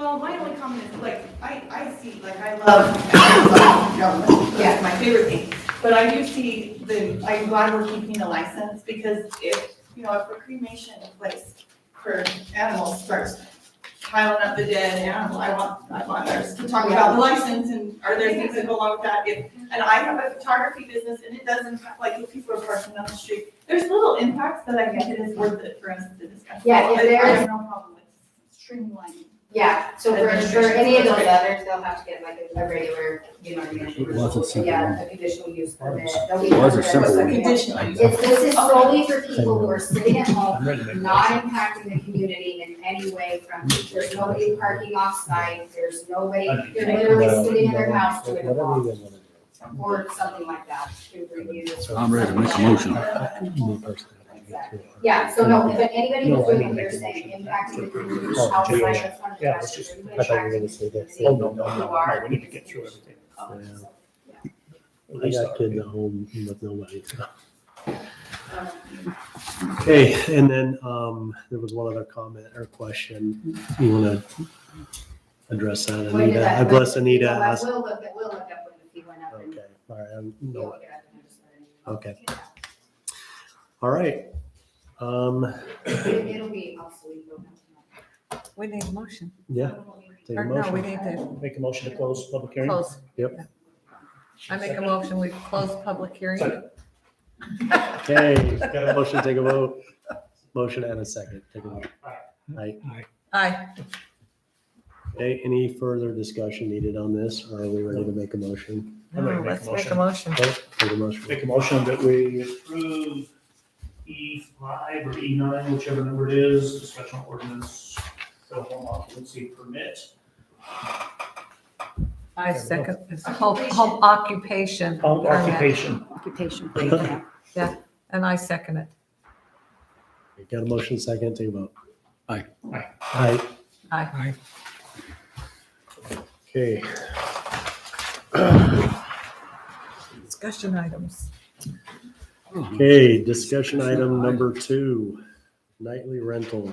Well, my only comment is, like, I see, like, I love government, that's my favorite thing. But I do see I'm glad we're keeping the license, because if a cremation place for animals starts piling up the dead animal, I want us to talk about the license, and are there things that go along with that? And I have a photography business, and it doesn't, like, if people are parking on the street, there's little impacts that I think it is worth it for us to discuss. Yeah, if I there's- have no problem with streamlining. Yeah, so for any of those others, they'll have to get like a regular, a conditional use permit. They'll be Was a under simple the- one. Conditional use. This is solely for people who are sitting at home, not impacting the community in any way from, there's nobody parking off site, there's nobody, they're literally sitting in their house doing a walk or something like that to review. I'm ready to make a motion. Yeah, so no, if anybody who's doing what you're saying, impacting the community outside of front Yeah, of let's just- the I thought you were gonna say that. community Oh, no, who are. we need to get through everything. I got kids at home with nobody. So. Okay, and then there was one other comment or question. You want to address that, When did Anita? that- Unless Anita asked. We'll look up when the fee went up. and Okay, all right. we'll No, look it up and just let it- okay, all right. It'll be obsolete. We need a motion. Yeah, take a Or no, we motion. need to Make a motion to close public hearing. close. Yep. I make a motion, we close public hearing. Okay, got a motion, take a vote. Motion and a second, take a vote. Aye. Aye. Okay, any further discussion needed on this, or are we ready to make a motion? I'm ready to No, make a let's make a motion. motion. Okay, take a motion. Make a motion that we approve E5 or E9, whichever number it is, the special ordinance for the home occupancy permit. I second, it's home occupation. Home permit. occupation. Occupation. Yeah, and I second it. Got a motion, second, take a vote. Aye. Aye. Aye. Aye. Okay, Discussion items. okay, discussion item number 2, nightly rental.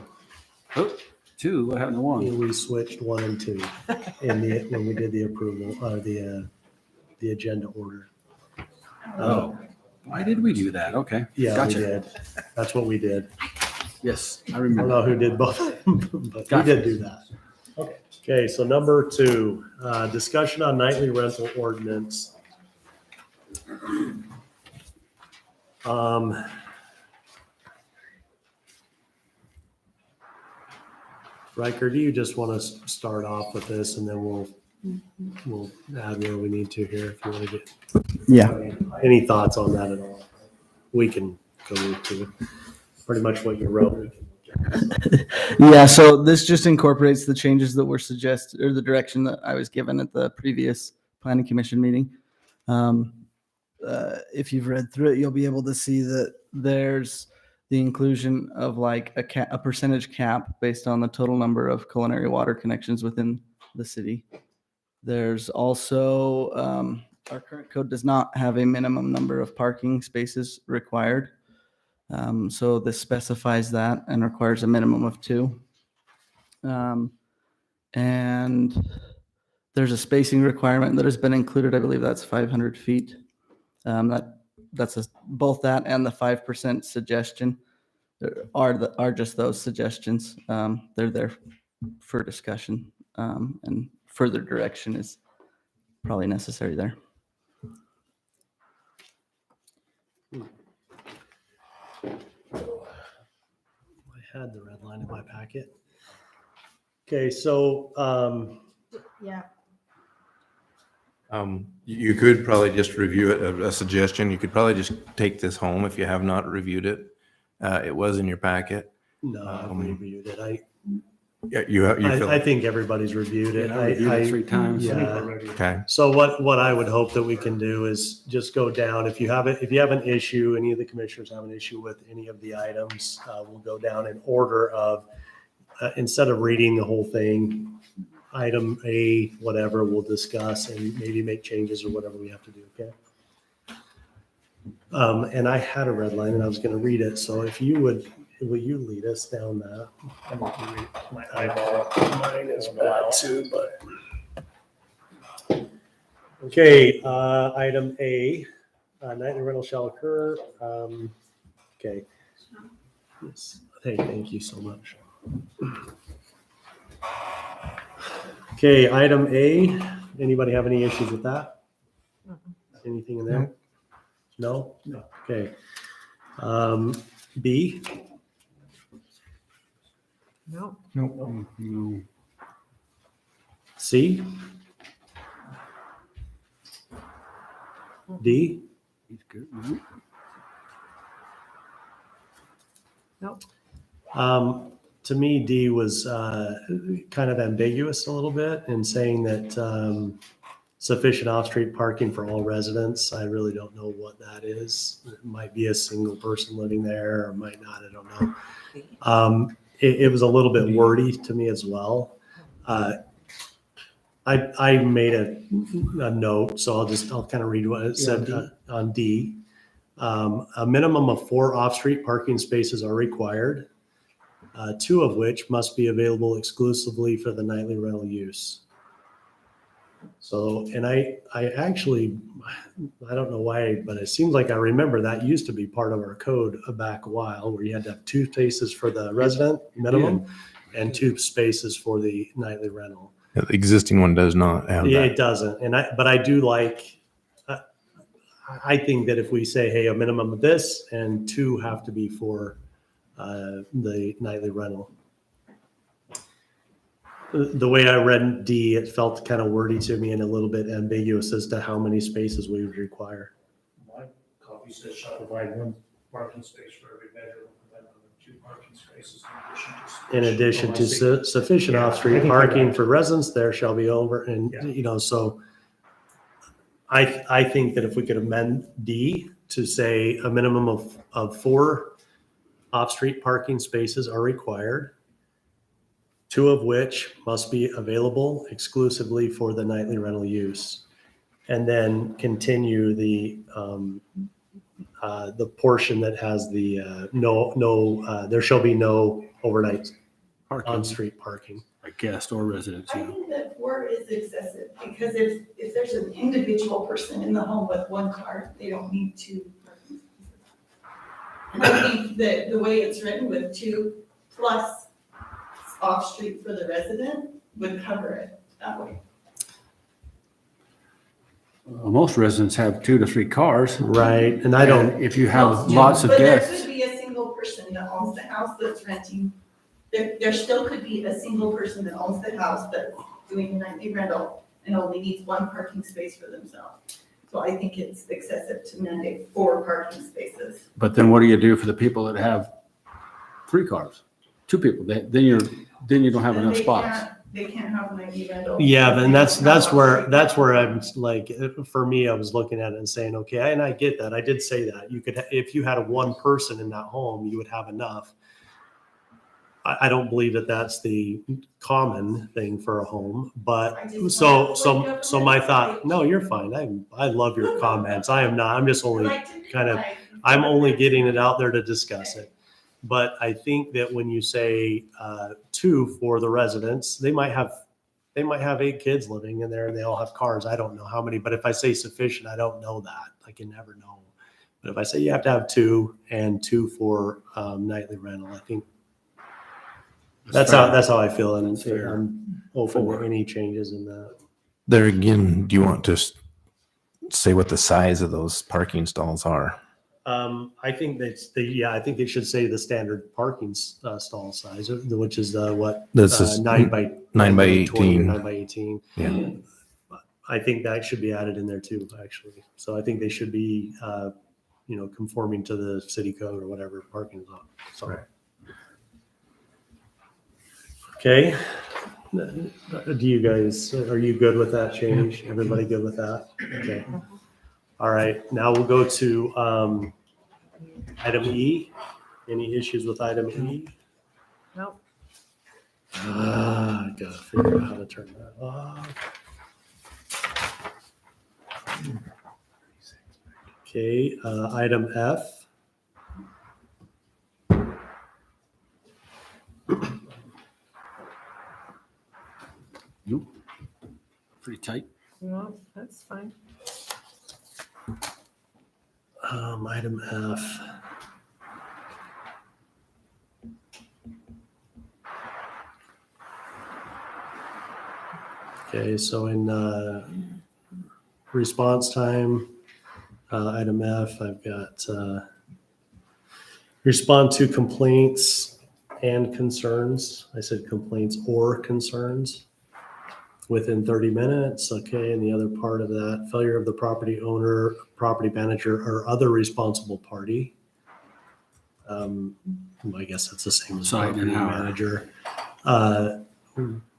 Oh, 2, what happened to 1? We switched 1 and 2 when we did the approval, the agenda order. Oh, why did we do that? Okay. Yeah, we Gotcha. did. That's what we did. Yes, I I don't remember. know who did both, but we Gotcha. did do that. Okay. Okay, so number 2, discussion on nightly rental ordinance. Riker, do you just want to start off with this, and then we'll add where we need to here if you want to get. Yeah. Any thoughts on that at all? We can go to pretty much what you wrote. Yeah, so this just incorporates the changes that were suggested, or the direction that I was given at the previous planning commission meeting. If you've read through it, you'll be able to see that there's the inclusion of like a percentage cap based on the total number of culinary water connections within the city. There's also, our current code does not have a minimum number of parking spaces required. So this specifies that and requires a minimum of 2. And there's a spacing requirement that has been included. I believe that's 500 feet. Both that and the 5% suggestion are just those suggestions. They're there for discussion, and further direction is probably necessary there. I had the red line in my packet. Okay, so, Yeah. You could probably just review it, a suggestion, you could probably just take this home if you have not reviewed it. It was in your packet. no, I reviewed it. Yeah, you feel, I think everybody's reviewed it. Yeah, I reviewed it 3 times. Yeah. okay, So what I would hope that we can do is just go down. If you have an issue, any of the commissioners have an issue with any of the items, we'll go down in order of, instead of reading the whole thing, item A, whatever, we'll discuss and maybe make changes or whatever we have to do, okay? And I had a red line and I was going to read it. So if you would, will you lead us down that? I'm looking at my eyeball. Mine is bad too, but. Okay, item A, nightly rental shall occur. Okay. Yes. Hey, thank you so much. Okay, item A, anybody have any issues with that? Anything in there? No? No. Okay. B, No, No. C, D, He's good. No. to me, D was kind of ambiguous a little bit in saying that sufficient off-street parking for all residents. I really don't know what that is. It might be a single person living there or might not, I don't know. It was a little bit wordy to me as well. I made a note, so I'll kind of read what it said on D. A minimum of 4 off-street parking spaces are required, 2 of which must be available exclusively for the nightly rental use. So, and I actually, I don't know why, but it seems like I remember that used to be part of our code back a while, where you had to have 2 spaces for the resident minimum and 2 spaces for the nightly rental. The existing one does not have Yeah, that. it doesn't. But I do like, I think that if we say, hey, a minimum of this and 2 have to be for the nightly rental. The way I read D, it felt kind of wordy to me and a little bit ambiguous as to how many spaces we would require. My copy says shall provide 1 parking space for every bedroom, and then 2 parking spaces In addition to sufficient Yeah, I off-street think you're parking right. for residents, there shall be over, and, Yeah. so I think that if we could amend D to say a minimum of 4 off-street parking spaces are required, 2 of which must be available exclusively for the nightly rental use. And then continue the portion that has the there shall be no overnight Parking, on-street parking. like guest or residents, I yeah. think that 4 is excessive, because if there's an individual person in the home with 1 car, they don't need 2 parking spaces. And I think that the way it's written with 2 plus off-street for the resident would cover it that way. Most residents have 2 to 3 cars. Right, and I don't, And if you have Most do, lots of but there guests, could be a single person that owns the house that's renting. There still could be a single person that owns the house that's doing a nightly rental and only needs 1 parking space for themselves. So I think it's excessive to mandate 4 parking spaces. but then what do you do for the people that have 3 cars? 2 people, then you don't have Then enough they spots. They can't have a nightly rental. yeah, then that's where Off-street. I'm like, for me, I was looking at it and saying, okay, and I get that. I did say that. You could, if you had 1 person in that home, you would have enough. I don't believe that that's the common thing for a home, but I just so want to my like thought, no, you're fine. I love your comments. I am not. I'm just I only like to kind of, like- I'm only getting it out there to discuss it. But I think that when you say 2 for the residents, they might have 8 kids living in there and they all have cars. I don't know how many, but if I say sufficient, I don't know that. I can never know. But if I say you have to have 2 and 2 for nightly rental, I think that's how I feel. And fair. I'm open to 4. any changes in that. There again, do you want to say what the size of those parking stalls are? I think I think they should say the standard parking stall size, which is what This is 9 by 9 by 20 or 18. 9 by 18. Yeah. I think that should be added in there too, actually. So I think they should be, conforming to the city code or whatever parking is on. So. Right. Okay. Do you guys, are you good with that change? Everybody good with that? Okay. All right, now we'll go to item E. Any issues with item E? Nope. I gotta figure out how to turn that off. Okay, item F. Nope. Pretty tight. No, that's fine. Item F. Okay, so in response time, item F, I've got respond to complaints and concerns. I said complaints or concerns within 30 minutes. Okay, and the other part of that, failure of the property owner, property manager, or other responsible party. I guess that's the same as Site and property hour. manager.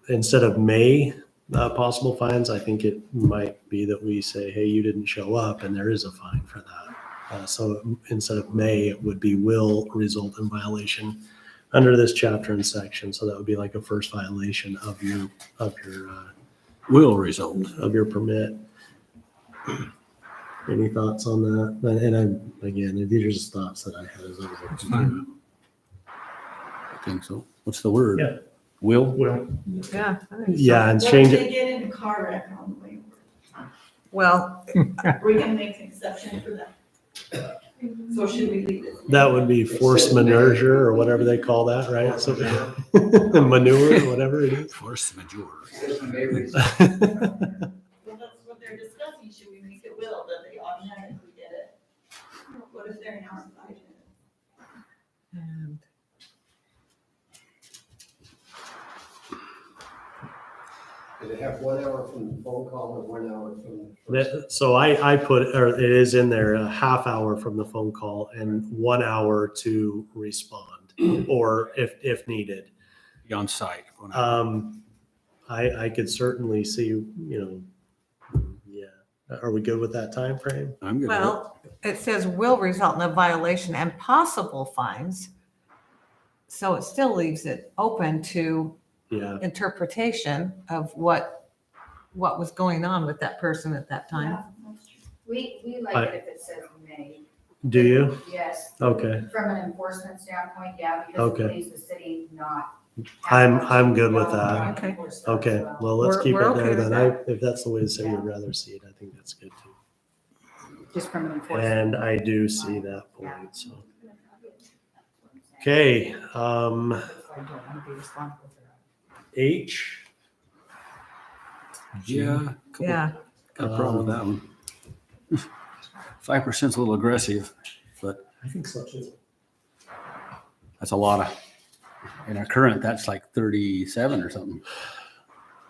Instead of may possible fines, I think it might be that we say, hey, you didn't show up, and there is a fine for that. So instead of may, it would be will result in violation under this chapter and section. So that would be like a first violation of your Will result. of your permit. Any thoughts on that? And again, these are just thoughts that I had as I was looking through. I think so. What's the word? Yeah. Will? Well, Yeah. I think so. Yeah, and What change if it. they get in a car wreck on the way? Well, We can make an exception for that. So should we leave it? That would be forced manure or whatever they call that, right? So manure, whatever it is. Force majeure. Well, that's what they're discussing. Should we make it will, that they automatically get it? What if they're an hour and 5 minutes? and Do they have 1 hour from the phone call or 1 hour from the first? So I put, or it is in there, a half hour from the phone call and 1 hour to respond, or if needed. Be on site. I could certainly see, yeah. Are we good with that time frame? I'm good. with it. well, it says will result in a violation and possible fines. So it still leaves it open to Yeah. interpretation of what was going on with that person at that time. Yeah, that's true. We like it if it says may, Do you? yes. Okay. From an enforcement standpoint, yeah, because it Okay. leaves the city not. I'm good with that. Okay. Okay, well, let's We're- keep we're it okay there with then. If that's the way the city Yeah. would rather see it, I think that's good too. Just from an enforcement. And I do see that point, so. Okay, H. Yeah. Yeah, Got a problem with that one. 5% is a little aggressive, but I think so too. that's a lot of, in our current, that's like 37 or something.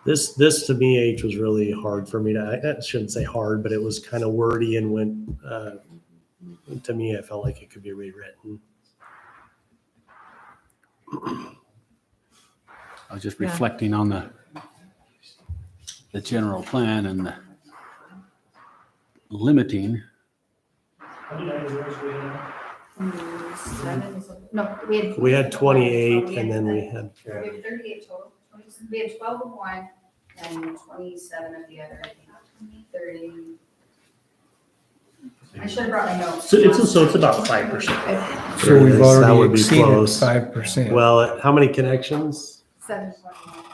This to me, H was really hard for me to, I shouldn't say hard, but it was kind of wordy and went, to me, I felt like it could be rewritten. I was just Yeah. reflecting on the general plan and the limiting. How many items do we have? 7, no, We had 28 and then we had, We have 38 total. We had 12 of one and 27 of the other, I think. 30. I should have brought my notes. So it's about 5%. So we've That would already be exceeded close. 5%. well, how many connections? 721.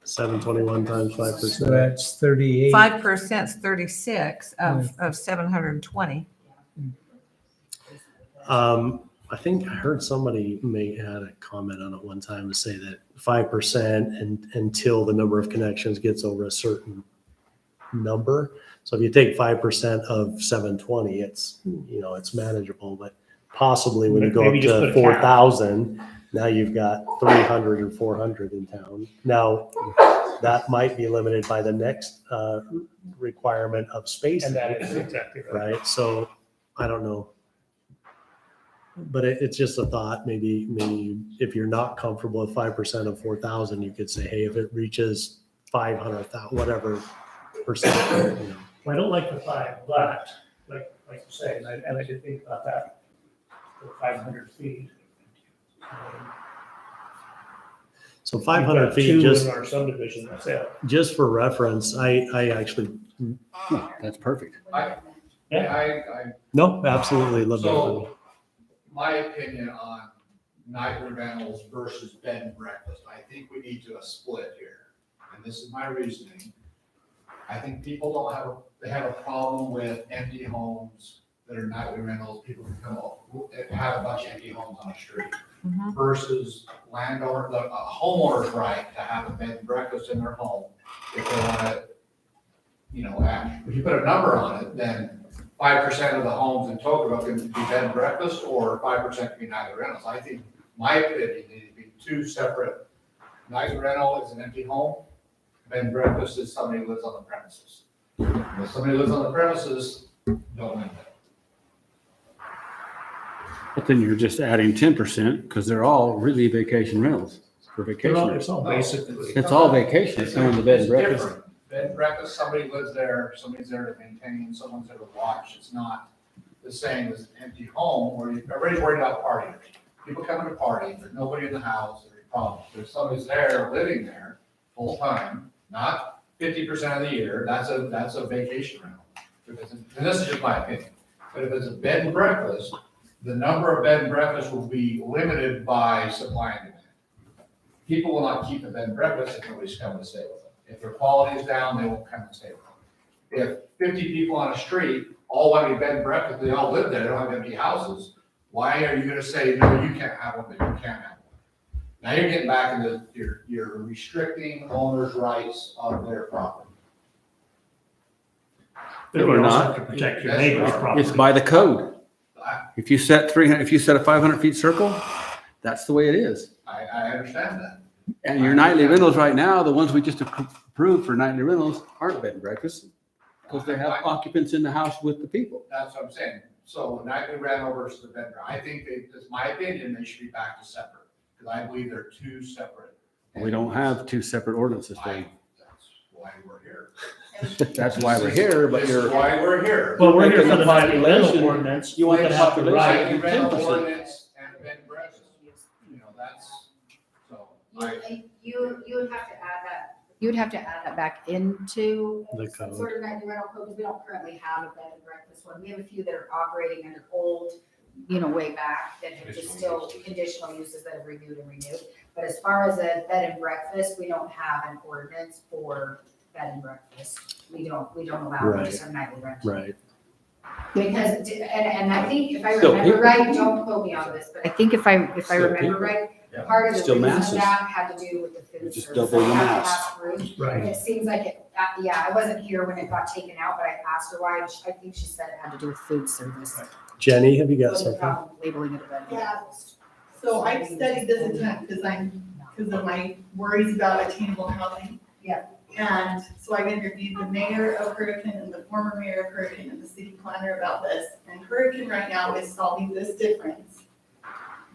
721 times So 5%. that's 38. 5% is 36 of 720. I think I heard somebody had a comment on it one time to say that 5% and until the number of connections gets over a certain number. So if you take 5% of 720, it's, it's manageable, but possibly when you go Maybe up just to put a cap. 4,000, now you've got 300 or 400 in town. Now, that might be limited by the next requirement of space. And that is exactly right. Right, so I don't know. But it's just a thought, maybe if you're not comfortable with 5% of 4,000, you could say, hey, if it reaches 500,000, whatever percent, Well, I don't like the 5, but like you say, and I did think about that, the 500 feet. So We've 500 got feet, 2 in our subdivision, that's it. just for reference, I actually, Oh, that's perfect. no, absolutely love that. So, my opinion on night rentals versus bed and breakfast, I think we need to split here. I and this is my reasoning, I think people don't have, they have a problem with empty homes that are nightly rentals, people can come up, have a bunch of empty homes on a street. Mhm. Versus landowner, a homeowner's right to have a bed and breakfast in their home if they wanna, you know, if you put a number on it, then 5% of the homes in Tocqueville can be bed and breakfast, or 5% can be nightly rentals. I think, my opinion, they need to be two separate. Nightly rental is an empty home, bed and breakfast is somebody who lives on the premises. If somebody lives on the premises, don't live there. But then you're just adding 10% because they're all really vacation rentals for vacation. It's all basically. It's all vacation. It's not the bed and It's breakfast. different. Bed and breakfast, somebody lives there, somebody's there to maintain, someone's there to watch. It's not the same as an empty home where everybody's worried about partying. People coming to party, there's nobody in the house, there's problems. There's somebody's there, living there, full time, not 50% of the year, that's a vacation rental. And this is just my opinion. But if it's a bed and breakfast, the number of bed and breakfasts will be limited by supply and demand. People will not keep a bed and breakfast if nobody's coming to stay with them. If their quality is down, they won't come and stay with them. If 50 people on a street all want to be bed and breakfast, they all live there, they don't have empty houses, why are you gonna say, no, you can't have one, but you can have one? Now you're getting back into, you're restricting owners' rights of their property. But We're you also not. have to protect your That's neighbor's right. property. It's by the code. I, If you set a 500 feet circle, that's the way it is. I understand that. And your nightly rentals right now, the ones we just approved for nightly rentals aren't bed and breakfast because they have occupants in the house with the people. That's what I'm saying. So nightly rental versus the bedroom, I think that's my opinion, they should be back to separate, because I believe they're two separate. We don't have two separate ordinances. I- Dave. That's why we're here. That's why we're here, but This you're. is why we're here. Well, we're here Making for the the nightly rental population- ordinance. You want the which have the population- right- Nightly rental 10%. ordinance and bed and breakfast, you know, that's, so, You would have to add that, you would have to add that back into The some code. sort of nightly rental code, because we don't currently have a bed and breakfast one. We have a few that are operating under old, way back, that have just still conditional uses that have renewed and renewed. But as far as a bed and breakfast, we don't have an ordinance for bed and breakfast. We don't allow Right. just a nightly rental. Right. Because, and I think if I Still remember people. right, don't quote me on this, but I think if I Still remember people. right, Yeah. part of the Still reason masses. that had to do with the food Just service. double the I had to mass. ask Ruth, Right. and it seems like it, I wasn't here when it got taken out, but I asked her why, and I think she said it had to do with food service. Jenny, have you got Wasn't something? problem labeling it a bed and Yeah. breakfast. So I've studied this a ton because of my worries about attainable housing. Yeah. And so I've interviewed the mayor of Hurricane and the former mayor of Hurricane and the city planner about this. And Hurricane right now is solving this difference.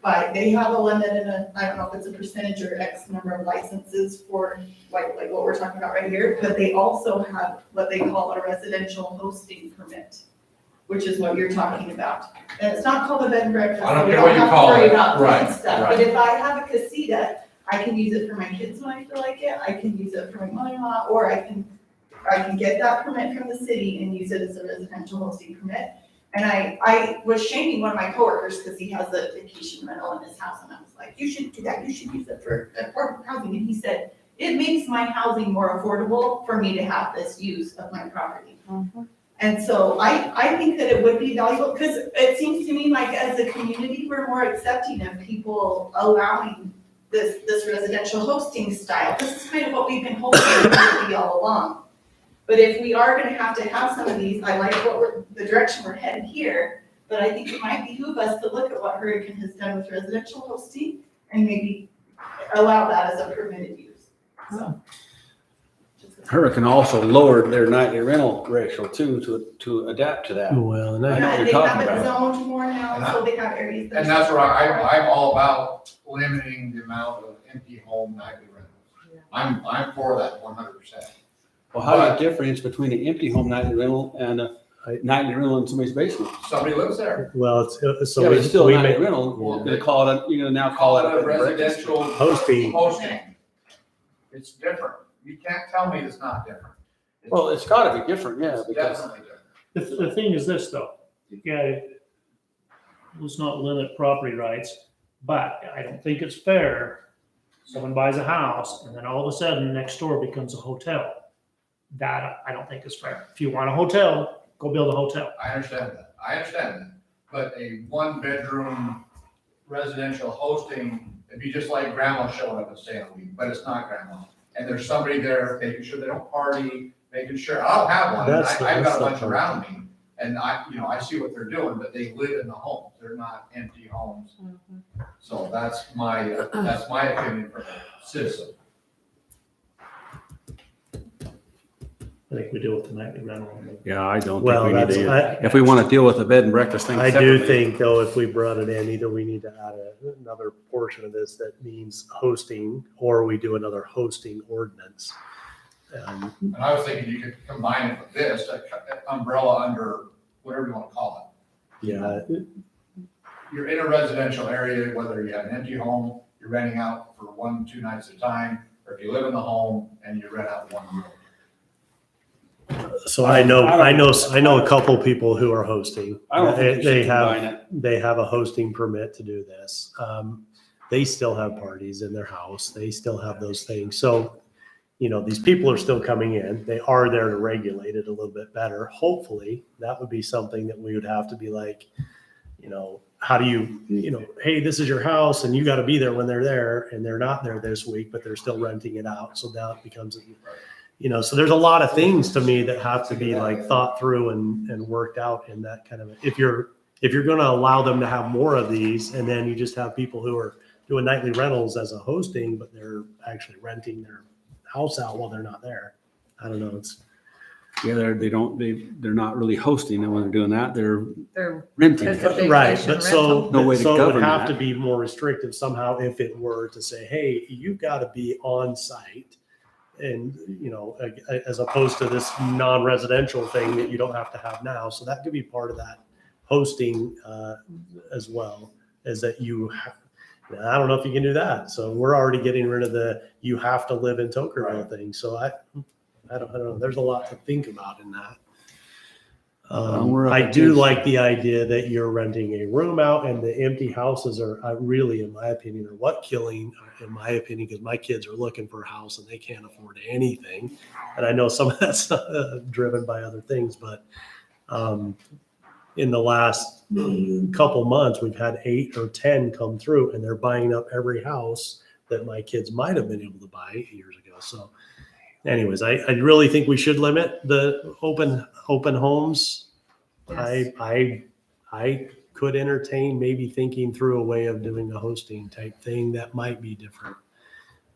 But they have a limit and I don't know if it's a percentage or X number of licenses for like what we're talking about right here. But they also have what they call a residential hosting permit, which is what you're talking about. And it's not called a bed and breakfast. I don't so we care what you have to call worry it. about Right, food stuff. right. But if I have a casita, I can use it for my kids when I feel like it. I can use it for my mother-in-law, or I can get that permit from the city and use it as a residential hosting permit. And I was shaming one of my coworkers because he has a vacation rental in his house, and I was like, you shouldn't do that. You should use it for affordable housing. And he said, it makes my housing more affordable for me to have this use of my property. And so I think that it would be valuable, because it seems to me like as a community, we're more accepting of people allowing this residential hosting style. This is kind of what we've been hoping to be all along. But if we are gonna have some of these, I like the direction we're headed here, but I think it might behoove us to look at what Hurricane has done with residential hosting and maybe allow that as a permitted use, so. Hurricane also lowered their nightly rental ratio too to adapt to that. Well, and I know what you're They talking have it about. zoned more now, so they have areas. that And are- that's where I'm all about limiting the amount of empty home nightly rentals. I'm for that 100%. Well, how's the difference between an empty home nightly rental and a nightly rental in somebody's basement? Somebody lives there. Well, so Yeah, but it's still a we nightly make rental. Well, You're gonna call it, you're gonna now call it a bed and breakfast. residential hosting. hosting. It's different. You can't tell me it's not different. Well, it's gotta be different, yeah, It's because definitely different. The thing is this, though, yeah, let's not limit property rights, but I don't think it's fair someone buys a house, and then all of a sudden, next door becomes a hotel. That I don't think is fair. If you want a hotel, go build a hotel. I understand that. But a one-bedroom residential hosting, it'd be just like grandma showing up and staying a week, but it's not grandma. And there's somebody there making sure they don't party, making sure, I don't have one, That's the- I've that's got a the bunch part. around me. And I see what they're doing, but they live in the homes, they're not empty homes. So that's my opinion from a citizen. I think we deal with the nightly rental. Yeah, I don't Well, think we need that's, to, if we want to deal with the bed and breakfast thing I do separately. think though, if we brought it in, either we need to add another portion of this that means hosting, or we do another hosting ordinance. And I was thinking you could combine it with this, a umbrella under whatever you want to call Yeah, it. You're in a residential area, whether you have an empty home, you're renting out for 1-2 nights at a time, or if you live in the home and you rent out one room. so I know a couple people who are hosting. I don't think we They should combine it. they have a hosting permit to do this. They still have parties in their house. They still have those things. So, these people are still coming in. They are there to regulate it a little bit better. Hopefully, that would be something that we would have to be like, how do you, hey, this is your house and you got to be there when they're there, and they're not there this week, but they're still renting it out. So now it becomes, so there's a lot of things to me that have to be like thought through and worked out in that kind of, if you're going to allow them to have more of these, and then you just have people who are doing nightly rentals as a hosting, but they're actually renting their house out while they're not there. I don't know. They're not really hosting, and when they're doing that, they're They're, renting. It's a it. big Right, vacation but so, rental. No way to so it govern would have that. to be more restrictive somehow if it were to say, hey, you've got to be on site. And, as opposed to this non-residential thing that you don't have to have now. So that could be part of that hosting as well, is that I don't know if you can do that. So we're already getting rid of you have to live in Tokerville thing. So I don't know. There's a lot to think about in that. We're up I do against- like the idea that you're renting a room out, and the empty houses are really, in my opinion, are what killing, in my opinion, because my kids are looking for a house and they can't afford anything. And I know some of that's driven by other things, but in the last couple months, we've had 8 or 10 come through, and they're buying up every house that my kids might have been able to buy years ago. So anyways, I really think we should limit the open homes. Yes. I could entertain maybe thinking through a way of doing a hosting type thing that might be different.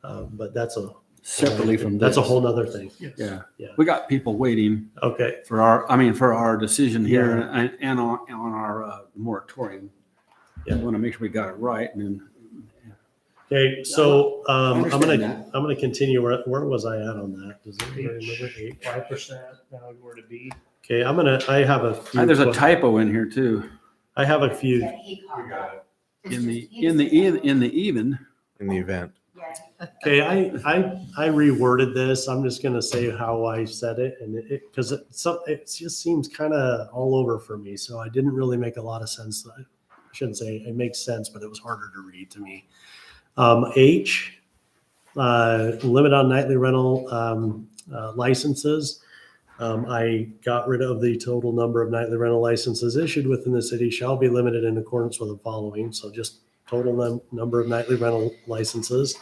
But that's Separately from that's a this. whole nother thing. Yeah. Yeah. We got people waiting Okay. for our decision here and on our moratorium. Yeah. We want to make sure we got it right, and then. Okay. So I'm understand that. gonna continue. Where was I at on that? Does anybody remember? 8? 5%, now where to be. Okay. I have a few. There's a que- typo in here too. I have a few. That he caught that. It's In the just- in the even. in the event. Yeah. Okay, I reworded this. I'm just gonna say how I said it, and because it just seems kind of all over for me. So I didn't really make a lot of sense. I shouldn't say it makes sense, but it was harder to read to me. H, limit on nightly rental licenses. I got rid of the total number of nightly rental licenses issued within the city shall be limited in accordance with the following. So just total number of nightly rental licenses.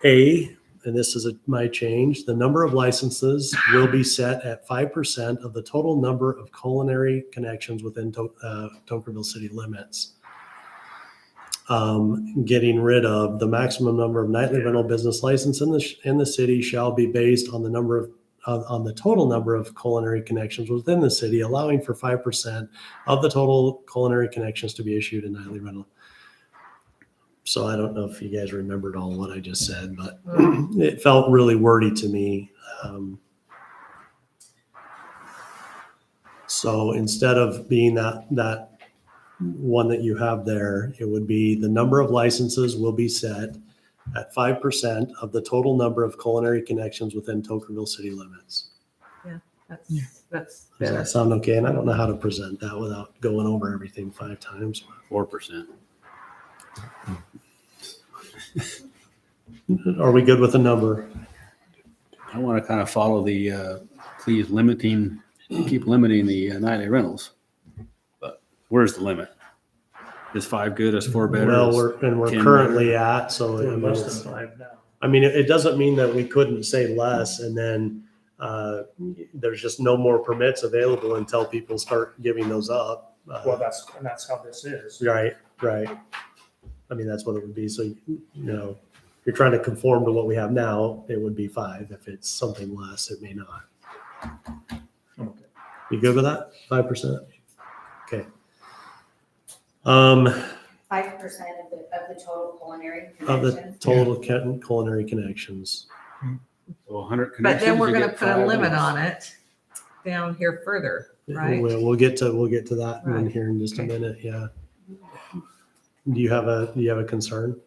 A, and this is my change, the number of licenses will be set at 5% of the total number of culinary connections within Tokerville city limits. Getting rid of the maximum number of nightly rental business license in the city shall be based on the number of on the total number of culinary connections within the city, allowing for 5% of the total culinary connections to be issued in nightly rental. So I don't know if you guys remembered all what I just said, but it felt really wordy to me. So instead of being that one that you have there, it would be the number of licenses will be set at 5% of the total number of culinary connections within Tokerville city limits. that's Does better. that sound okay? And I don't know how to present that without going over everything 5 times. 4%. Are we good with the number? I want to kind of follow the, please keep limiting the nightly rentals. But where's the limit? Is 5 good? Is 4 better? Well, Is we're 10 currently at, so I We're mean, less it's- than 5 now. I mean, it doesn't mean that we couldn't say less and then there's just no more permits available until people start giving those up. Well, that's how this is. Right. I mean, that's what it would be. So, if you're trying to conform to what we have now, it would be 5. If it's something less, it may not. Okay. You good with that? 5%? Okay. 5% of the total culinary Of the connections. total culinary connections. So 100 But connections. then we're you gonna get put a 5 limit rentals. on it down here further, right? We'll get to that in Right. here in just a Okay. minute. Yeah. Do you have a concern?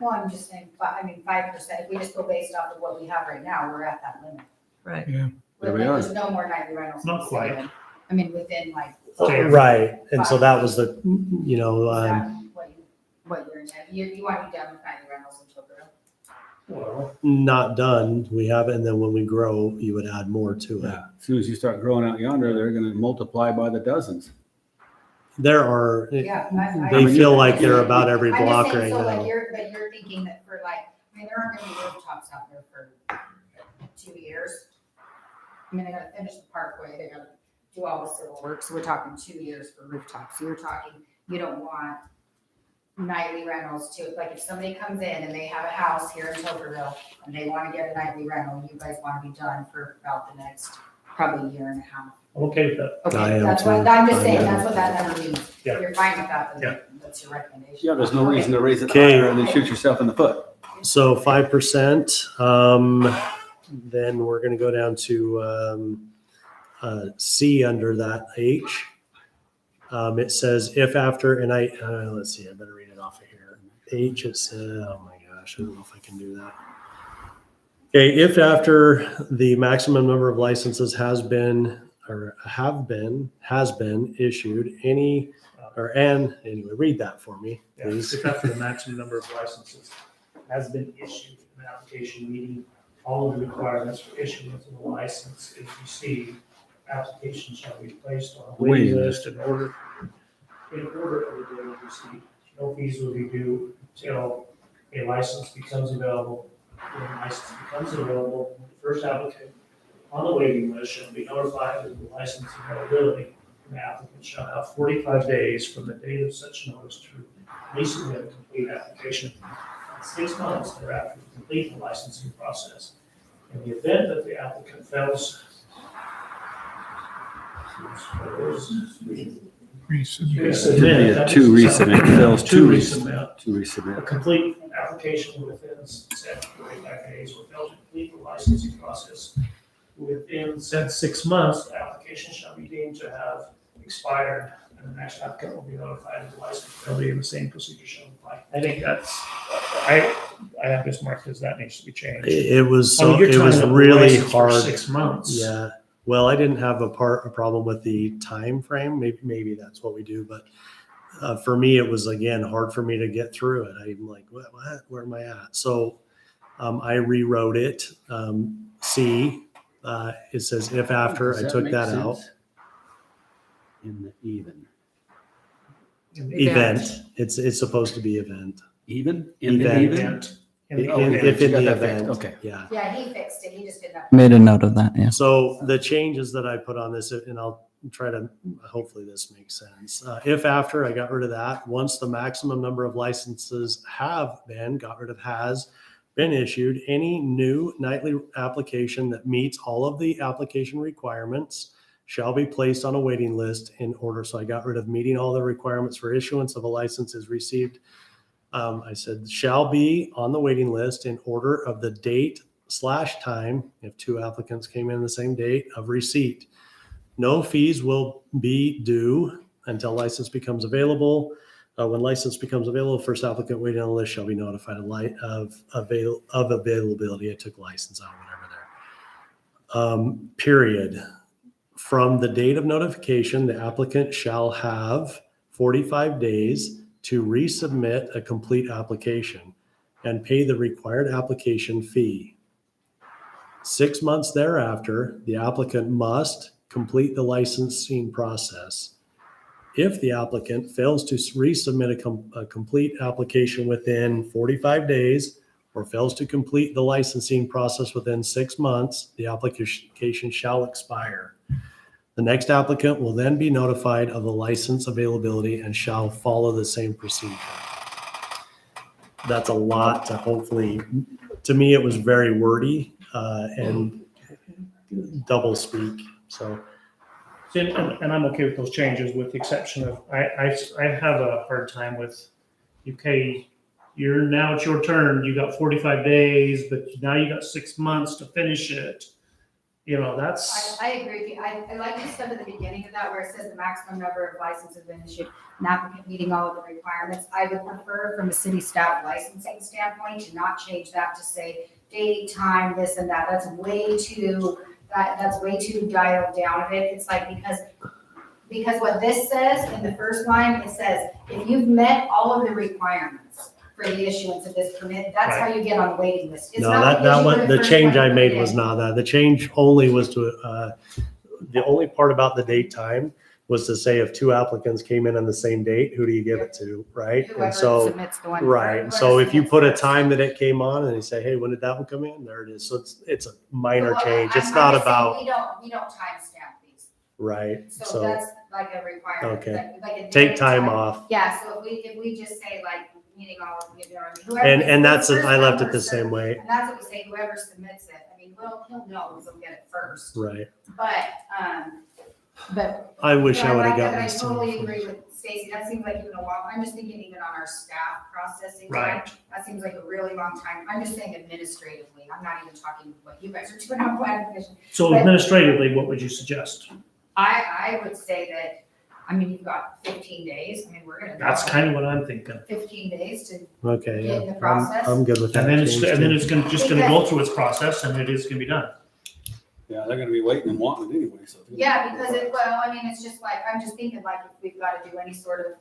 Well, I'm just saying, 5%, if we just go based off of what we have right now, we're at that limit. Right. There we are. There's no more nightly rentals. Not quite. I mean, within like. Okay. Right. And so that was the, Is that what you're intending? You want to be done with nightly rentals in Tocqueville? Well, not done. We have it. And then when we grow, you would add more to it. Yeah. As soon as you start growing out yonder, they're going to multiply by the dozens. There are, Yeah. they feel like they're about every I'm just block saying, right so like now. you're thinking that for there aren't gonna be rooftops out there for 2 years. I mean, they gotta finish the parkway, they gotta do all the civil work, so we're talking 2 years for rooftops. So you're talking, you don't want nightly rentals too, like if somebody comes in and they have a house here in Tocqueville and they wanna get a nightly rental, you guys wanna be done for about the next, probably year and a half. I'm okay with that. I Okay, am that's what, too. I'm just I saying, am. that's what that number means. Yeah. If you're fine with that, Yeah. then that's your recommendation. Yeah, there's no reason to raise it Okay. higher and then shoot yourself in the foot. So 5%, then we're going to go down to C under that H. It says if after, and let's see, I better read it off of here. H, it says, oh my gosh, I don't know if I can do that. Okay, if after the maximum number of licenses has been issued, anyway, read that for me, Yeah, please. if after the maximum number of licenses has been issued in an application meeting all of the requirements for issuance of a license is received, application shall be placed on a waiting list in order of the date of receipt. No fees will be due until a license becomes available. When a license becomes available, the first applicant on the waiting list shall be notified of the license availability. The applicant shall have 45 days from the date of such notice to resubmit a complete application. 6 months thereafter to complete the licensing process. In the event that the applicant fails resubmit. Two resubmit, fails Two to resubmit. To A resubmit. complete application within said 45 days or fail to complete the licensing process within said 6 months, the application shall be deemed to have expired and the next applicant will be notified of the license failure and the same procedure shall apply. I think that's, I have this marked as that needs to be changed. It was I mean, you're it trying was to have a really license for hard. 6 months. Yeah. Well, I didn't have a problem with the time frame. Maybe that's what we do, but for me, it was again hard for me to get through it. I'm like, what? Where am I at? So I rewrote it. C. It says if after. Does I took make that out. sense? In the even. Event. It's supposed to be event. Even? In the Event. even? Event. If in got the that fixed. event. Okay. Yeah. Yeah, he fixed it, he just did that. Made a note of that, yeah. So the changes that I put on this, and I'll try to, hopefully this makes sense. If after, I got rid of that. Once the maximum number of licenses have been, got rid of has been issued, any new nightly application that meets all of the application requirements shall be placed on a waiting list in order. So I got rid of meeting all the requirements for issuance of a license is received. I said shall be on the waiting list in order of the date/time, if 2 applicants came in the same date of receipt. No fees will be due until license becomes available. When license becomes available, first applicant waiting on the list shall be notified of availability. I took license out, whatever there. Period. From the date of notification, the applicant shall have 45 days to resubmit a complete application. and pay the required application fee. 6 months thereafter, the applicant must complete the licensing process. If the applicant fails to resubmit a complete application within 45 days or fails to complete the licensing process within 6 months, the application shall expire. The next applicant will then be notified of the license availability and shall follow the same procedure. That's a lot to hopefully, to me, it was very wordy and double speak, so. And I'm okay with those changes with the exception of, I have a hard time with, okay, now it's your turn, you got 45 days, but now you got 6 months to finish it. You know, that's, I agree with you. I like the stuff at the beginning of that where it says the maximum number of licenses been issued, an applicant meeting all of the requirements. I would prefer from a city staff licensing standpoint to not change that to say date, time, this and that. That's way too dialed down of it. It's like, because what this says in the first line, it says, if you've met all of the requirements for the issuance of this permit, that's how you get on the waiting list. It's No, not that because you one, were the first change one I to made put it was in. not that. The change only was to, the only part about the date time was to say if 2 applicants came in on the same date, who do you give it to, right? Whoever And so, submits the one. right, whoever so if you submits put a first. time that it came on and you say, hey, when did that one come in? There it is. So it's a minor Well, change. It's I'm not just saying about, we don't timestamp these, right, so so that's like a requirement. Okay. like a take daily time off. Yeah, so if we just say like, meeting all of, you know, what I mean, whoever. And that's, first I left come, it the first same served. way, And that's what we say, whoever submits it, I mean, he'll know, because he'll get it first, right. but. I wish I would have like that, gotten I this. totally agree with Stacy, that seems like even a long, I'm just thinking even on our staff processing time, Right. that seems like a really long time, I'm just saying administratively, I'm not even talking what you guys are doing on planning commission. so administratively, what would you suggest? I would say that, I mean, you've got 15 days, I mean, we're gonna. That's kind of what I'm thinking. 15 days to Okay, get in yeah, the process. I'm good with that. And then change and then too. it's just gonna go through its process and it is gonna be done. Yeah, they're gonna be waiting and wanting it anyway, so. Yeah, because I mean, it's just like, I'm just thinking like, if we've got to do any sort of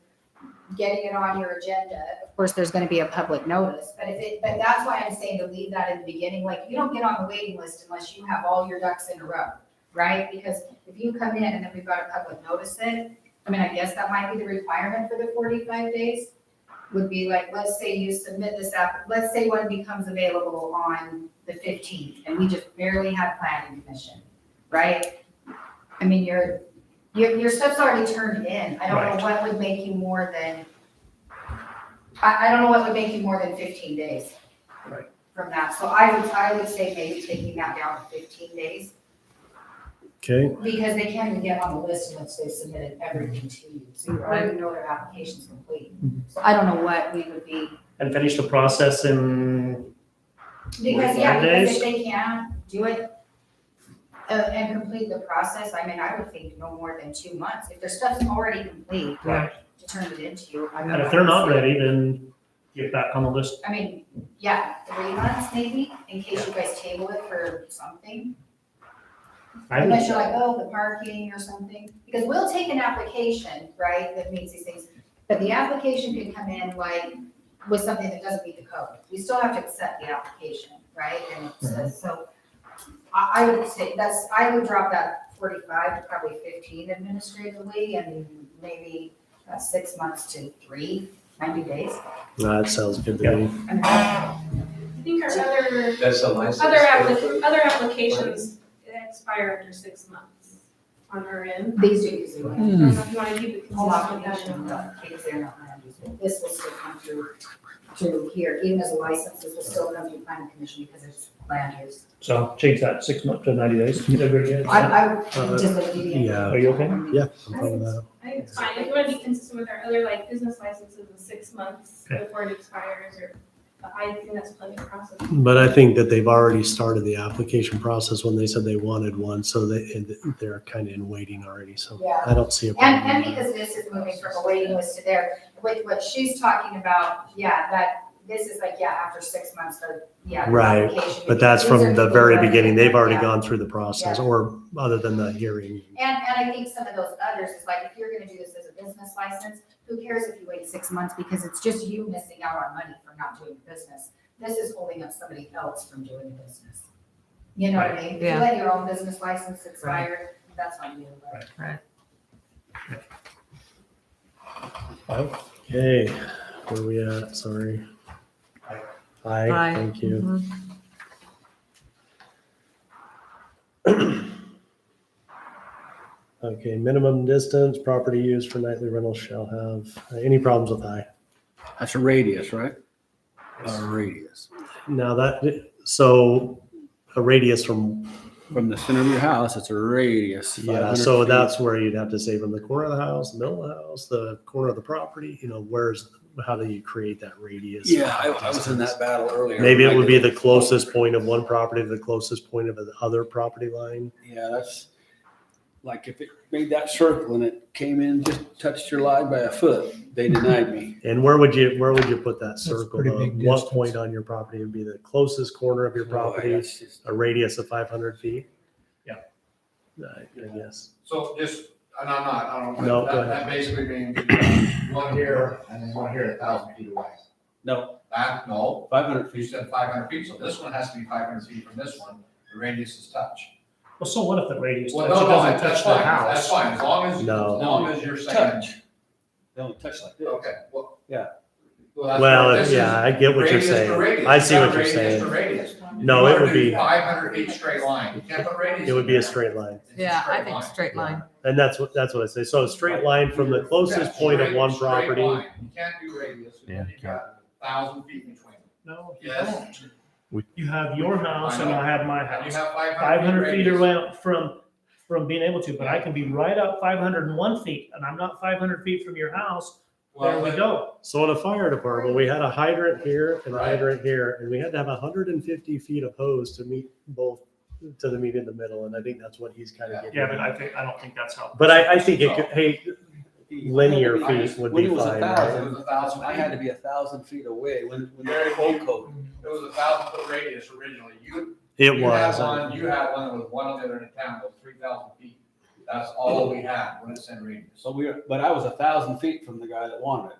getting it on your agenda, of course, there's gonna be a public notice, but that's why I'm saying to leave that in the beginning, like, you don't get on the waiting list unless you have all your ducks in a row, right? Because if you come in and then we've got a public notice it, I mean, I guess that might be the requirement for the 45 days, would be like, let's say you submit this let's say one becomes available on the 15th, and we just barely had planning commission, right? I mean, your stuff's already turned in. I don't know what would make you more than, I don't know what would make you more than 15 days. Right. From that, so I would say maybe taking that down to 15 days, Okay, because they can't even get on the list unless they submitted everything to you, so you already know their application's complete. So I don't know what we would be. And finish the process in, Because, 45 yeah, because days? if they can't do it and complete the process, I mean, I would think no more than 2 months. If their stuff's already complete, Right. to turn it into you. I mean, and if they're not ready, then get back on the list. I mean, yeah, 3 months maybe, in case you guys table it for something. I would, Unless you're like, oh, the parking or something, because we'll take an application, right, that meets these things. But the application could come in like with something that doesn't meet the code. We still have to accept the application, right? And it says, so I would say I would drop that 45 to probably 15 administratively, and maybe 6 months to 90 days. that sounds good to Yeah. me. I mean, I think our That's a license. other applications expire after 6 months on our end. these do usually. I don't know if you wanna keep it Home consistent with occupation, that. in case they're not land use. This will still come through here, even as a license, this will still come through planning commission because it's land use. so change that 6 months to 90 days. Everybody good? I would just look at the. yeah. Are you okay? Yeah, I'm fine with that. I think it's fine, if you wanna be consistent with our other like business licenses of 6 months Okay. before it expires, or, I think that's plenty of process. But I think that they've already started the application process when they said they wanted one, so they're kind of in waiting already, so Yeah. I don't see a problem. And because this is moving from a waiting list to there, with what she's talking about, this is like, after 6 months, the Right, application. But that's These are from the people very who are- beginning. They've already Yeah. gone through the process, Yeah. or other than the hearing. And I think some of those others is like, if you're gonna do this as a business license, who cares if you wait 6 months, because it's just you missing out on money from not doing business. This is holding up somebody else from doing business. You know what I mean? If you Yeah. let your own business license expire, that's on you. but- Okay, where are we at? Sorry. Aye, Aye. thank you. Mhm. Okay, minimum distance, property used for nightly rental shall have, any problems with aye? That's a radius, right? A radius. Now so a radius from, From the center of your house, it's a radius. yeah, 500 so feet. that's where you'd have to say from the corner of the house, the middle of the house, the corner of the property, how do you create that radius? Yeah, I was in that battle earlier. Maybe it would be the I did. closest point of one property to the closest point of the other property line. Yeah, that's, like, if it made that circle and it came in, just touched your line by a foot, they denied me. And where would you put that circle? pretty big What distance. point on your property would be the closest corner of your property, That's just- a radius of 500 feet? Yeah. I guess. So just, and I don't No, know, go that basically means you got one here and then one here 1,000 feet away. No, No, 500 you feet. said 500 feet, so this one has to be 500 feet from this one, the radius is touch. Well, so what if the radius Well, touch no, doesn't that's touch the fine, that's house? fine, as long as you're saying. Touch. They only touch like this. Okay, well. Yeah. that's Well, right. This yeah, is I get what you're radius to saying. radius. I see It's what not you're radius saying. to radius. No, You it wanna would do be, 500 feet straight line, you can't put radius. it would be in a there. straight line. It's a Yeah, I straight think line. straight line. And that's what I say. So a straight line from the closest point of one Straight property. line. You can't do radius, Yeah, you got 1,000 feet between them. No, you Yes. don't. We- You have your house and I have my And you house. have 500 feet radius. around from being able to, but I can be right out 501 feet and I'm not 500 feet from your house. There Well, we but- go. So in a fire department, we had a hydrant here and a Right. hydrant here, and we had to have 150 feet of hose to meet both, to the meet in the middle. And I think that's what he's kind of getting. Yeah, but at. I don't think that's how. But I think it could, hey, linear I feet just- would when be it was fine. 1,000, It was 1,000 I had to feet. be 1,000 feet away when the Very full deep. code. It was 1,000-foot radius originally. It You was. had one that was one other in town, was 3,000 feet. That's all we had when it said radius. So but I was 1,000 feet from the guy that wanted it.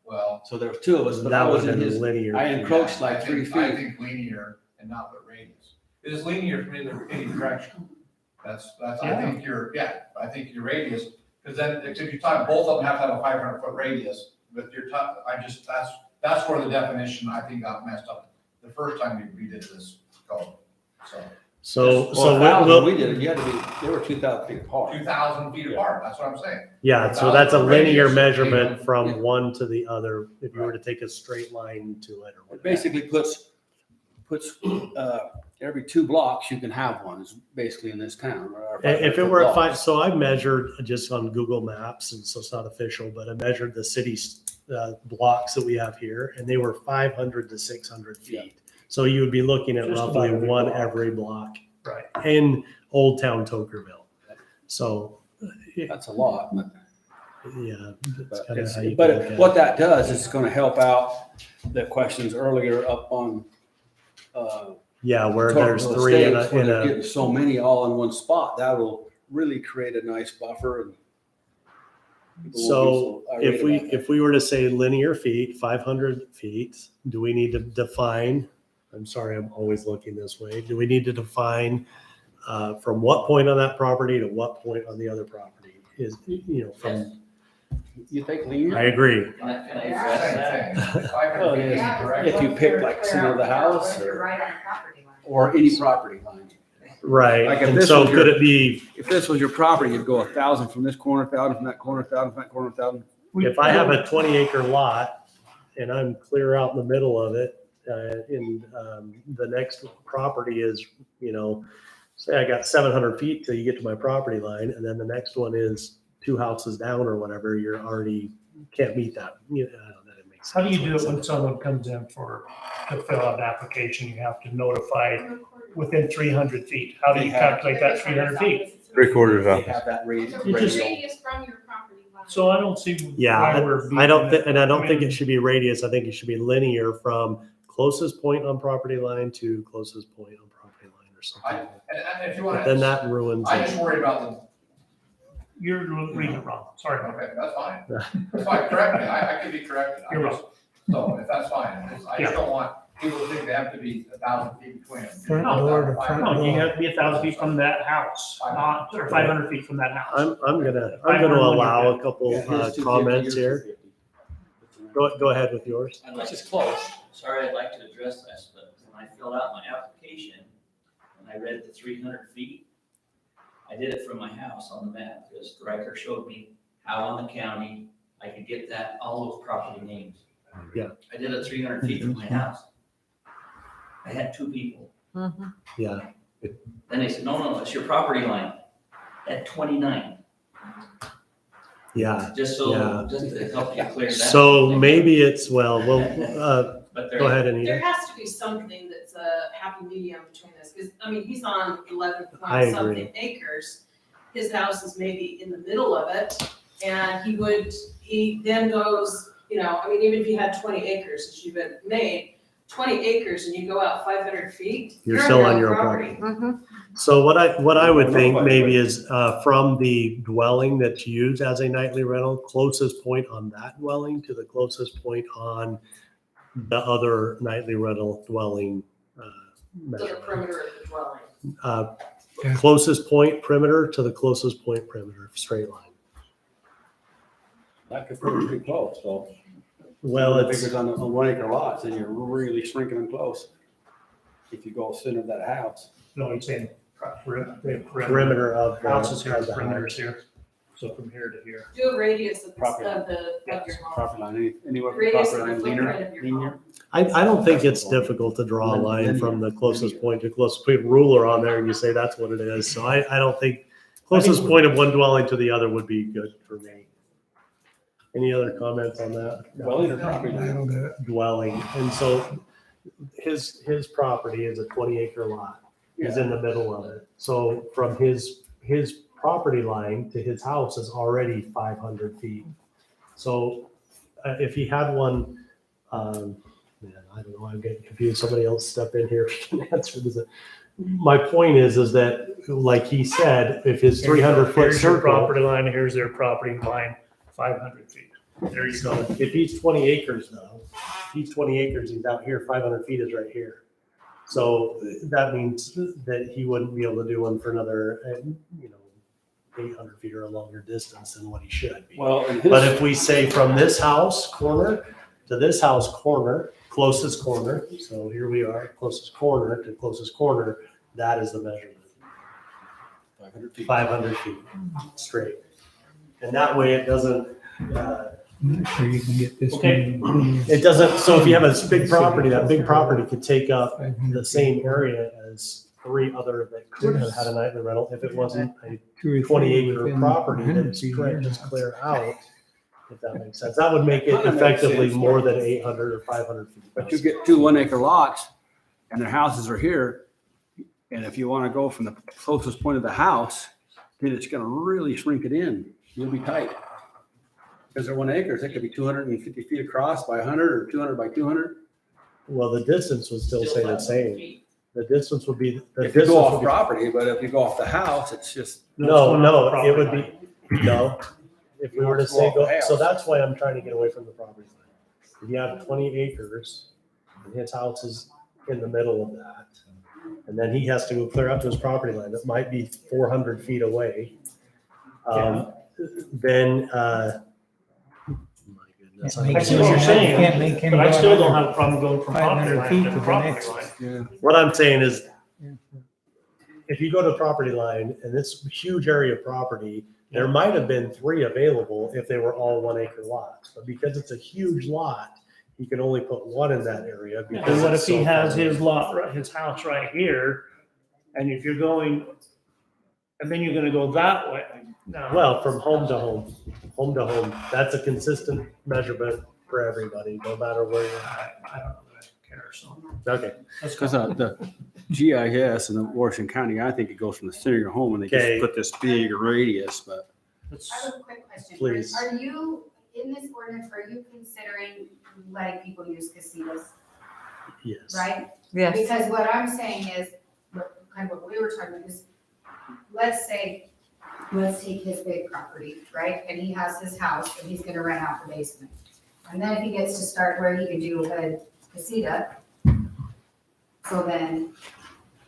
Well. So there was two of us, but I That was would in have been his, linear. I feet. encroached like I 3 think- I feet. think linear and not the radius. It is linear from any direction. I think I think your radius, because then if you talk, both of them have to have a 500-foot radius, but that's where the definition, I think, got messed up the first time we did this code. So, Well, we'll, 1,000, we did it, you had to be, they were 2,000 feet apart. 2,000 feet apart, that's what I'm saying. yeah, so that's a 1,000 linear radius. measurement from Yeah. one to the other, if you were to take a straight line to it or It whatever. basically puts every 2 blocks, you can have one, is basically in this town. or our If it were at 5, blocks. so I measured just on Google Maps, and so it's not official, but I measured the city's blocks that we have here, and they were 500 to 600 feet. So you would be looking at Just roughly about every one block. every block Right. in Old Town Tokerville. So, That's a lot, but. yeah, that's But kind of it's- how you. but can look at what it. that does is it's gonna help out the questions earlier up on, Yeah, where there's Tocqueville 3 in Estates, where they're a, getting so many all in one spot, that will really create a nice buffer and. people so won't be irate about that. if we were to say linear feet, 500 feet, do we need to define? I'm sorry, I'm always looking this way. Do we need to define from what point on that property to what point on the other property is, from, You think linear? I agree. Same thing. 500 feet is Yeah, correct. If you pick like center of the house You're or, right on the property line. or any property line. Right. Like if And this so was your- could it be, If this was your property, you'd go 1,000 from this corner, 1,000 from that corner, 1,000 from that corner, 1,000. if I have a 20-acre lot and I'm clear out in the middle of it, and the next property is, say I got 700 feet till you get to my property line, and then the next one is 2 houses down or whatever, you're already, can't meet that. I don't know, that makes How do sense. you do it when someone comes in to fill out an application? You have to notify within 300 feet. How do you calculate that 300 feet? 3/4 They off. have that radius. You just- Radius from your property line. So I don't see Yeah, why we're. I don't think, and I don't I think mean- it should be radius. I think it should be linear from closest point on property line to closest point on property line or something. And if you But want then to, that ruins I it. just worry about You're reading it wrong. Sorry about okay, that's fine. That's fine, correct me, I could be corrected. You're wrong. So if that's fine, I just don't want people to think they have to be 1,000 feet between them. Front door to front No, you door. have to be 1,000 feet from that house, not, or 500 feet from that house. I'm gonna allow a couple comments here. Go ahead with yours. Which is close. Sorry, I'd like to address this, but when I filled out my application, and I read the 300 feet, I did it from my house on the map, because the record showed me how on the county I could get that, all those property names. Yeah. I did it 300 feet from my house. I had 2 people. Mhm. Yeah. Then they said, no, it's your property line at 29, Yeah. just to help you clear that. So maybe it's, well, But go ahead, There Anita. has to be something that's a happy medium between this, because, I mean, he's on 11 I point something agree. acres. His house is maybe in the middle of it, and he then goes, you know, I mean, even if he had 20 acres, as you've been made, 20 acres and you go out 500 feet. You're still on your own property. Mhm. So what I would think maybe is from the dwelling that's used as a nightly rental, closest point on that dwelling to the closest point on the other nightly rental dwelling To the measurement. perimeter of the dwelling. Closest point perimeter to the closest point perimeter, straight line. That could put it pretty close, so. Well, If it's, it's on 1 acre lots, then you're really shrinking them close. If you go center of that house. No, he's saying perimeter. perimeter of the House is here, of the perimeter house. is here. So from here to here. Do a radius of Property. of your home. Property line, anywhere from Radius property of the line footprint of your linear. home. I don't think it's difficult to draw a line from the closest point to closest, put a ruler on there and you say that's what it is. So I don't think closest point of one dwelling to the other would be good for me. Any other comments on that? Dwelling or property line? That'll do it. Dwelling. And so his property is a 20-acre lot. He's in the middle of it. So from his property line to his house is already 500 feet. So if he had one, man, I don't know, I'm getting confused. Somebody else step in here and answer this. My point is that, like he said, if his 300-foot Here's your circle, property line, here's their property line, 500 feet. There you go. if he's 20 acres though, if he's 20 acres, he's out here, 500 feet is right here. So that means that he wouldn't be able to do one for another, 800 feet or a longer distance than what he should be. Well, But if we say from this house corner to this house corner, closest corner, so here we are, closest corner to closest corner, that is the measurement. 500 feet. 500 feet straight. And that way it doesn't, I'm not sure you can get this. Okay. many. it doesn't, so if you have a big property, that big property could take up the same area as 3 other that could have had a nightly rental if it wasn't a 2 or 3 20-acre within property 100 that's feet of your just house. cleared out, if that makes sense. That would make it Kinda makes effectively sense. more than 800 or 500 feet. But you get 2 1 acre lots and their houses are here. And if you want to go from the closest point of the house, then it's going to really shrink it in. You'll be tight. Because they're 1 acres, it could be 250 feet across by 100 or 200 by 200. Well, the distance would still stay the 500 same. feet. The distance would be, the If you distance go off would be. property, but if you go off the house, it's just. No, it's no, not it would property be, no. If we were to say, Go off the go, so house. that's why I'm trying to get away from the property line. If you have 20 acres and his house is in the middle of that, and then he has to go clear up to his property line, that might be 400 feet away. Then, my goodness. Can't make I see what you're saying, Can't make him but I go still don't out have a problem going from property 500 line feet to to the property next. line. What I'm saying is, if you go to the property line and this huge area of property, there might have been 3 available if they were all 1 acre lots. But because it's a huge lot, he can only put 1 in that area. because And what if it's he so has far his away. lot, his house right here, and if you're going, and then you're gonna go that way? No. Well, from home to home, that's a consistent measurement for everybody, no matter where you're at. I don't know that I care, so. Okay, Let's Because go. the GIS in the Washington County, I think it goes from the center of your home and they Okay. just put this big radius, but. Let's- I have a quick question. Please. Are you, in this ordinance, are you considering letting people use casinos, yes. right? Yes. Because what I'm saying is, kind of what we were talking about is, let's say, let's take his big property, right? And he has his house and he's gonna rent out the basement. And then if he gets to start where he can do a casita, so then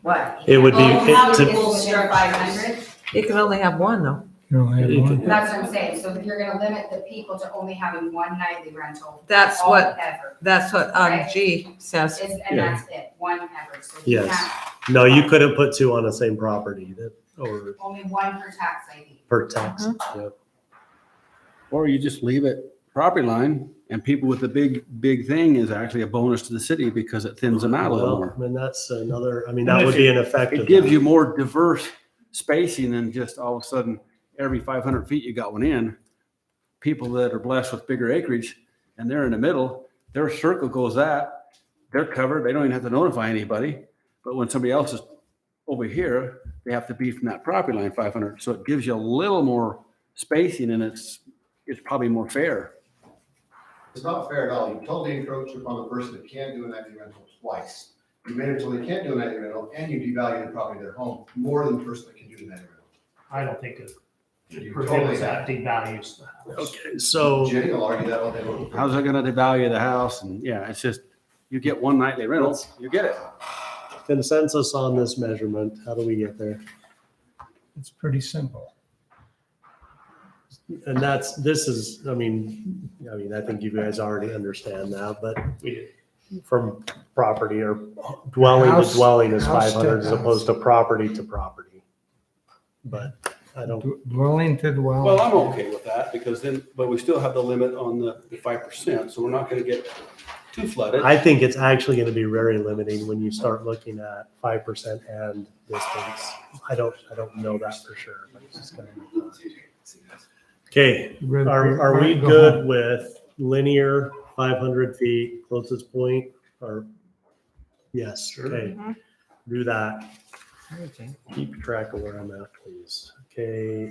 what? It would be- Oh, how to- he gets within 500? You can only have one though. You only have one. That's what I'm saying, so you're gonna limit the people to only having one nightly rental. That's all what- Ever, That's what Right. G says. and that's it, one ever, so you Yes. can't, No, you couldn't put two on the same property that, or only one per tax ID. per tax. Yep. Or you just leave it property line and people with the big thing is actually a bonus to the city because it thins them out a little Well, more. I mean, that's another, I mean, that would be an effect of It gives that. you more diverse spacing than just all of a sudden, every 500 feet you got one in. People that are blessed with bigger acreage and they're in the middle, their circle goes that, they're covered, they don't even have to notify anybody. But when somebody else is over here, they have to be from that property line 500. So it gives you a little more spacing and it's probably more fair. It's not fair at all. You totally encroach upon the person that can't do a nightly rental twice. You made it so they can't do a nightly rental, and you devalue the property of their home more than the person that can do the nightly rental. I don't think it You prohibits totally that, devalues the house. Okay, so Jenny will argue that all day long. How's it gonna devalue the house? And yeah, it's just, you get one nightly rental, you get it. consensus on this measurement, how do we get there? It's pretty simple. And this is, I mean, I think you guys already understand that, but We did. from property or dwelling to House- dwelling is house to 500 as house. opposed to property to property. But I don't, Dwelling to dwelling. Well, I'm okay with that because then, but we still have the limit on the 5%, so we're not gonna get too flooded. I think it's actually going to be very limiting when you start looking at 5% and distance. I don't know that for sure, but it's just going to be. Okay, are we good with linear 500 feet closest point or? Yes, okay, do that. Keep track of where I'm at, please. Okay,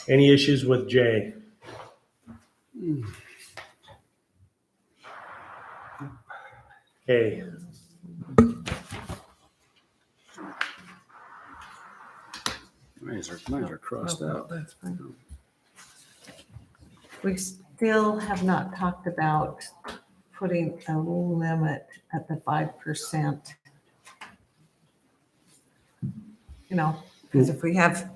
any issues with J? Okay. Mine are crossed out. That's fine. We still have not talked about putting a limit at the 5%. You know, because if we have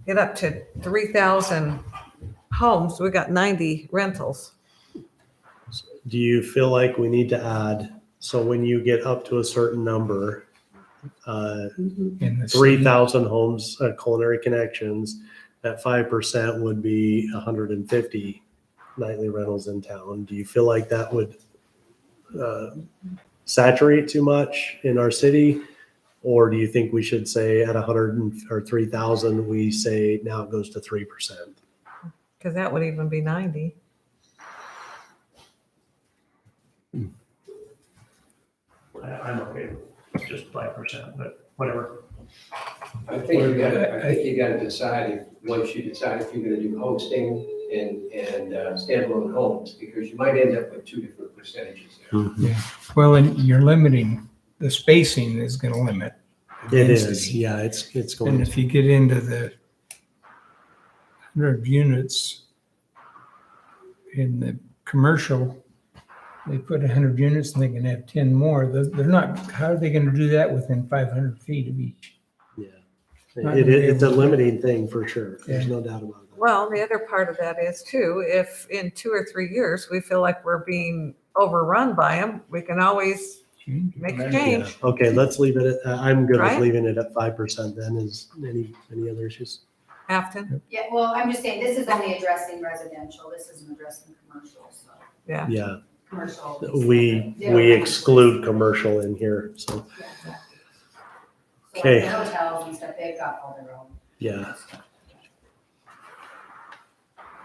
get up to 3,000 homes, we got 90 rentals. Do you feel like we need to add, so when you get up to a certain number, In the city. 3,000 homes, culinary connections, at 5% would be 150 nightly rentals in town. Do you feel like that would saturate too much in our city? Or do you think we should say at 3,000, we say now it goes to 3%? Because that would even be 90. I'm okay with just 5%, but whatever. I think you gotta decide if, once you decide if you're gonna do hosting and standalone homes, because you might end up with two different percentages there. Well, and you're limiting, the spacing is gonna limit. It density. is, yeah, it's going And to. if you get into the 100 units in the commercial, they put 100 units and they can have 10 more. They're not, how are they gonna do that within 500 feet of each? It's a limiting thing for sure. There's no doubt about that. Well, the other part of that is too, if in 2 or 3 years, we feel like we're being overrun by them, we can always make a Yeah. change. Okay, let's leave it at, I'm good with Right? leaving it at 5% then. Is any other issues? Afton? Yeah, well, I'm just saying, this is only addressing residential, this isn't addressing commercial, so, Yeah. Yeah, commercial. we exclude commercial in here, so, Yeah, exactly. So like Okay. the hotels and stuff, they've got all their own. yeah.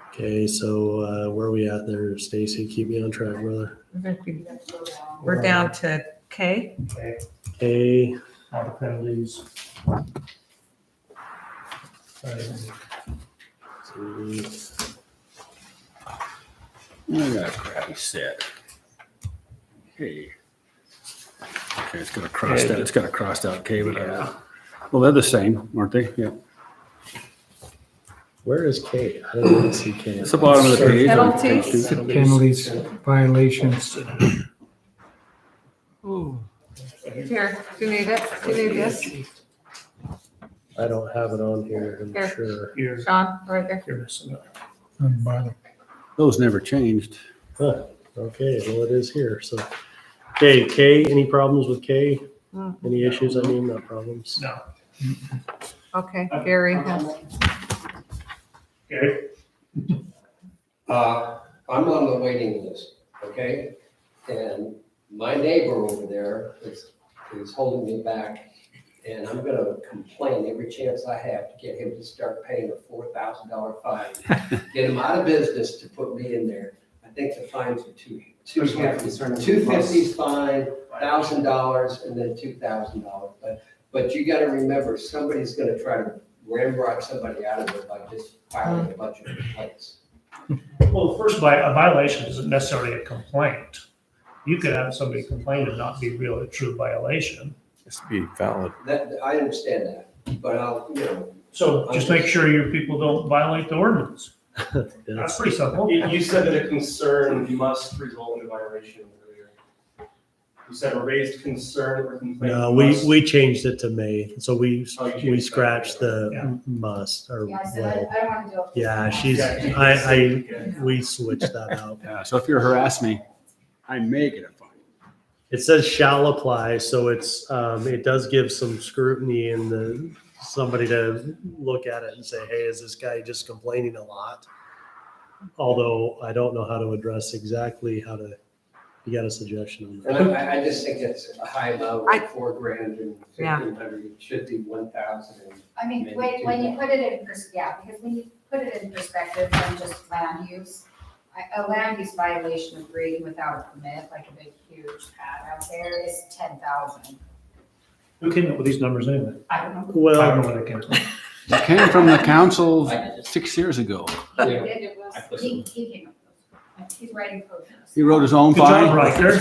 Okay, so where are we at there, Stacy? Keep me on track, brother. I think You have to go down. we're down to K. Okay, All the penalties. I got a crappy set. Hey. Okay, it's got a crossed out, it's got a crossed out K, but well, they're the same, aren't they? Yeah. Where is K? I don't even see K. It's the bottom of the page. on page Penalties. two. Penalties, violations. Here, do you need it? Do you need this? I don't have it on here, I'm Here. sure. You're, Sean, right there. you're missing it. On the bottom. Those never changed. Huh, okay, well, it is here, so. Okay, K, any problems with K? Mm. Any issues, I mean, not problems? No. Okay, Gary. Gary? I'm on the waiting list, okay? And my neighbor over there is holding me back, and I'm gonna complain every chance I have to get him to start paying a $4,000 fine. Get him out of business to put me in there. I think the fines are $250 fine, $1,000, and then $2,000. But you gotta remember, somebody's gonna try to ramrod somebody out of it by just filing a bunch of complaints. Well, first, a violation isn't necessarily a complaint. You could have somebody complain and not be really a true violation. Just to be valid. That, I understand that, but I'll, So just make sure your people don't violate the ordinance. That's pretty simple. You said that a concern must result in a violation earlier. You said a raised concern or complaint. No, must- we changed it to may, so we Oh, you changed we that. scratched Yeah. the must or Yeah, I said, will. I don't wanna do it. Yeah, she's, we switched that out. Yeah, so if you harass me, I may get a fine. It says shall apply, so it's, it does give some scrutiny in somebody to look at it and say, hey, is this guy just complaining a lot? Although I don't know how to address exactly how to, you got a suggestion on that? And I just think it's a high level, I- $4,000 and Yeah. $1,500, it should be 1,000. I mean, Maybe when you 2,000. put it in because when you put it in perspective from just land use, a land use violation of grading without a permit, like a big huge pad out there, is 10,000. Who came up with these numbers anyway? I don't know. I don't Well, know where they came from. It came from the council 6 years ago. Yeah. It was, I put he came up with those. He's writing code. He wrote his own Good job, fine. Riker.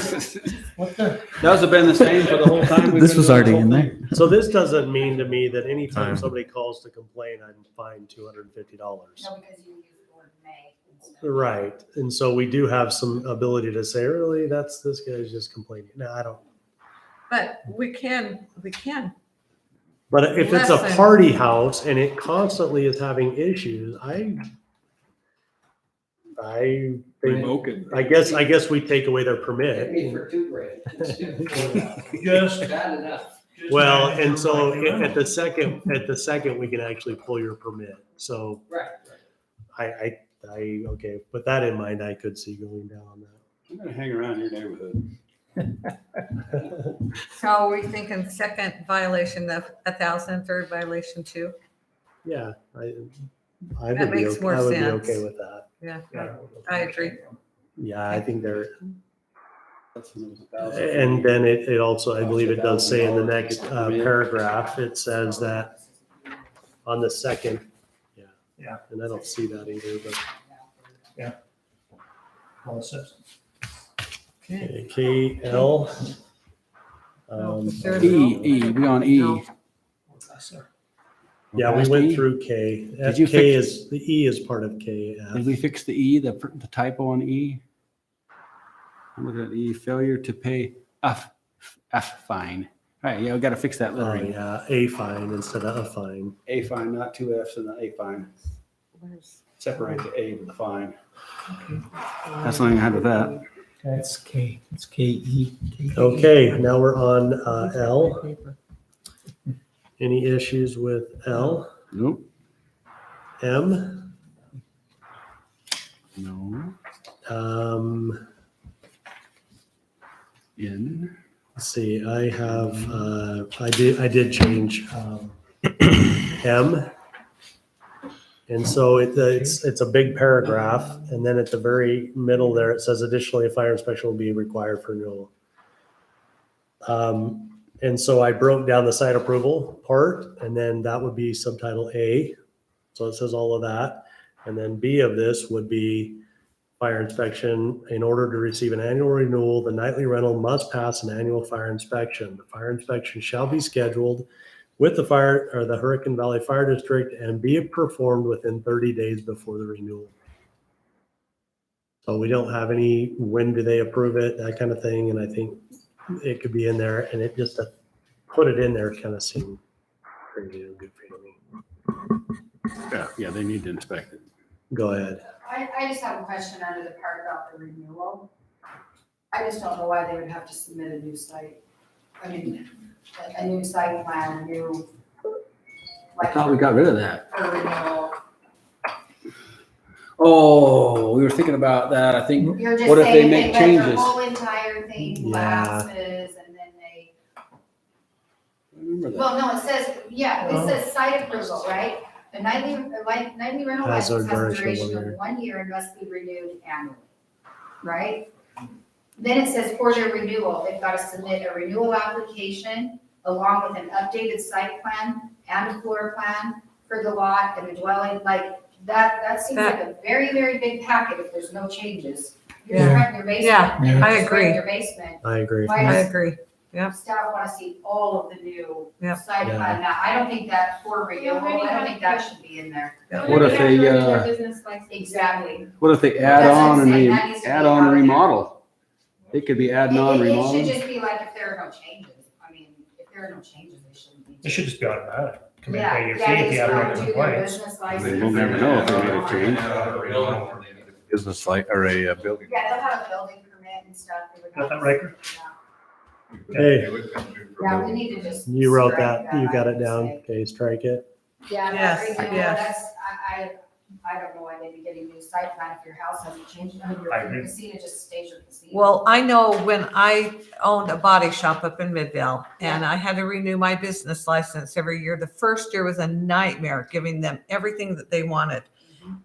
What the? Those have been the same for the whole time. we've This been was doing already this in whole there. thing. so this doesn't mean to me that anytime Time. somebody calls to complain, I'm fined $250. No, because you used the word may instead. Right, and so we do have some ability to say, really, this guy's just complaining. No, I don't. But we can. But if it's a Listen. party house and it constantly is having issues, I think, Revoke it. I guess we take away their Hit permit. me for $2,000 instead of $4,000. Just. Bad enough. just Well, manage and so your money. at the second, we can actually pull your permit. So Right. I, okay, with that in mind, I could see going down on I'm gonna hang around your neighborhood. that. So are we thinking second violation of 1,000, third violation 2? Yeah, I That would be, makes more I would be sense. okay with that. Yeah, Yeah. I agree. Yeah, I think they're, That's when it was 1,000. and then it also, I believe it does say in the next paragraph, it says that on the second, yeah. Yeah. And I don't see that either, but All set. Okay. KL. Third E, we on E. No. Yeah, we Past went E? through K. Did you K fix- is, the E is part of KF. Did we fix the E, the typo on E? I'm looking at E, failure to pay F fine. All right, yeah, we gotta fix that Oh, lettering. yeah, a fine instead of a fine. A fine, not two Fs and an A fine. Separate the A with the fine. That's the thing I had with that. That's K. It's KE. Okay, now we're on L. Any issues with L? Nope. M? No. N. Let's see, I have, I did change M. And so it's a big paragraph, and then at the very middle there, it says additionally, a fire inspection will be required for renewal. And so I broke down the site approval part, and then that would be subtitle A. So it says all of that. And then B of this would be fire inspection. In order to receive an annual renewal, the nightly rental must pass an annual fire inspection. The fire inspection shall be scheduled with the fire or the Hurricane Valley Fire District and be performed within 30 days before the renewal. So we don't have any, when do they approve it, that kind of thing. And I think it could be in there, and it just to put it in there kind of seemed crazy and good for me. Yeah, they need to inspect it. Go ahead. I just have a question under the part about the renewal. I just don't know why they would have to submit a new site. I mean, a new site plan, a new, I thought we got rid of that. for renewal. Oh, we were thinking about that. I think, You're just what if they saying make let their changes? whole entire thing Yeah. lapses and then they, Remember that. well, no, it says, yeah, it says site approval, right? A nightly rental Has a license has a duration of duration 1 of year. 1 year and must be renewed annually, right? Then it says for their renewal, they've got to submit a renewal application along with an updated site plan and a floor plan for the lot and the dwelling, like, that seems like a very, very big packet if there's no changes. You're just Yeah. renting your basement. Yeah, you're I just agree. renting Your basement. I agree. Why I does agree. staff want to see all of the new Yep. site Yeah. plan? Now, I don't think that for renewal, I don't think that should be in there. What if they, Exactly. what if they add That's what on I'm and saying, that needs to add be on and out there. remodel? It could be adding on, It should remodeling. just be like if there are no changes. I mean, if there are no changes, they shouldn't be. It should just be automatic. Come in, Yeah, pay your fee yeah, if you have no just go do their complaints. business They license. will never know if they made a change. Business like, or a building. Yeah, they'll have a building permit and stuff. They would Got have that, Riker? Hey, Yeah, we need to just. you wrote strike that, you got I it would down. say. Okay, strike it. Yeah, Yes, that renewal, yes. that's, I don't know why they'd be getting new site plan if your house hasn't changed. I mean, I your agree. casino just stays your casino. Well, I know when I owned a body shop up in Midvale and I had to renew my business license every year. The first year was a nightmare giving them everything that they wanted.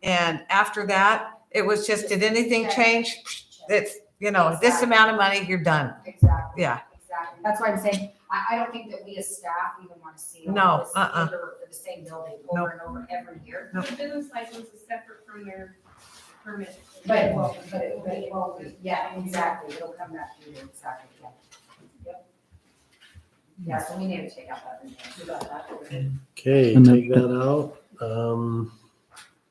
And after that, it was just, did anything change? It's, this amount of money, you're done. Exactly. Yeah. Exactly. That's why I'm saying, I don't think that we as staff even want to see. all No, this paperwork for the same building Nope. over and over every year. Nope. The business license is separate from their permit. But it won't be, yeah, exactly, it'll come back to you, exactly, yeah. Yep. Yeah, so we need to take out that. We got that. Okay, And then- take that out.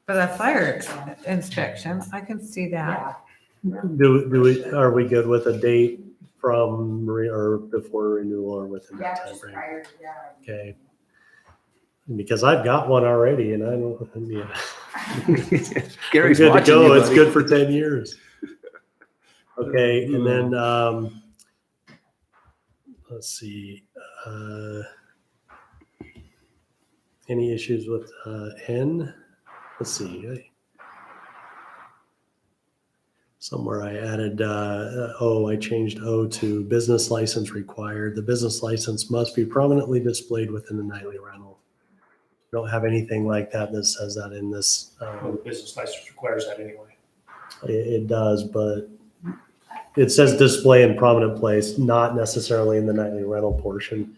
For the fire inspection, I can see that. Yeah. Are we good with a date from or before renewal or within Yeah, that just timeframe? prior, yeah. Okay. Because I've got one already and I don't, yeah. Gary's Good to watching go. you, It's buddy. good for 10 years. Okay, and then, let's see, any issues with, N? Let's see. Somewhere I added, I changed O to business license required. The business license must be prominently displayed within the nightly rental. Don't have anything like that that says that in this. Well, the business license requires that anyway. It does, but it says display in prominent place, not necessarily in the nightly rental portion.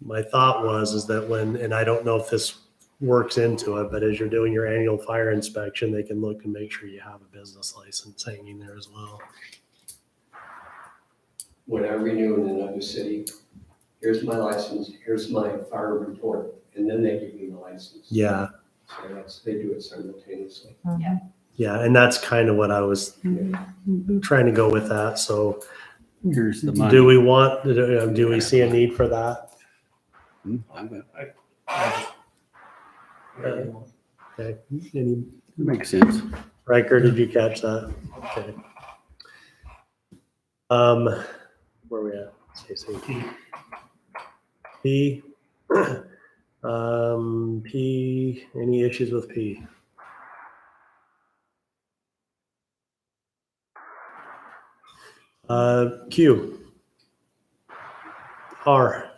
My thought is that and I don't know if this works into it, but as you're doing your annual fire inspection, they can look and make sure you have a business license hanging there as well. When I renew in another city, here's my license, here's my fire report, and then they give me the license. Yeah, So they do it simultaneously. yeah, and that's kind of what I was trying to go with that. So Here's the money. do we see a need for that? Okay, any Makes sense. Riker, did you catch that? Okay. Where are we at? Stacy? P. P, any issues with P? Q. R.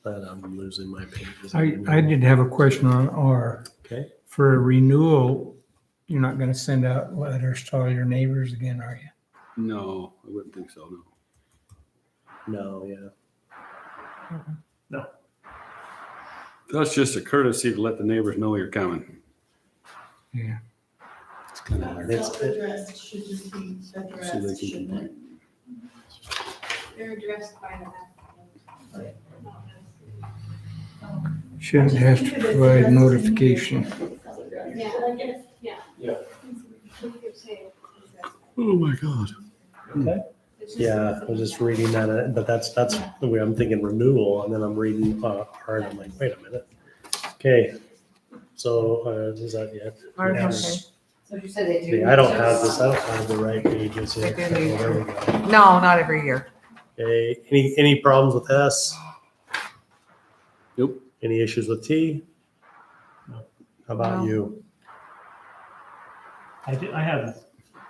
But I'm losing my pages. I did have a question on R. Okay. For a renewal, you're not gonna send out letters to all your neighbors again, are you? No, I wouldn't think so, no. No, yeah. That's just a courtesy to let the neighbors know you're coming. Yeah. It's kind of It's- Self-addressed should just be so they addressed, can shouldn't it? complain. They're addressed by the. Shouldn't have to provide notification. Oh, my God. Yeah, I was just reading that, but that's the way I'm thinking renewal, and then I'm reading part, I'm like, wait a minute. Okay, so, is that yet? Ours, Yes. So you said they do. See, I don't have this, I don't have the right pages here. I do need Oh, there we go. No, not every year. Okay, any problems with S? Nope. Any issues with T? How about No. you? I have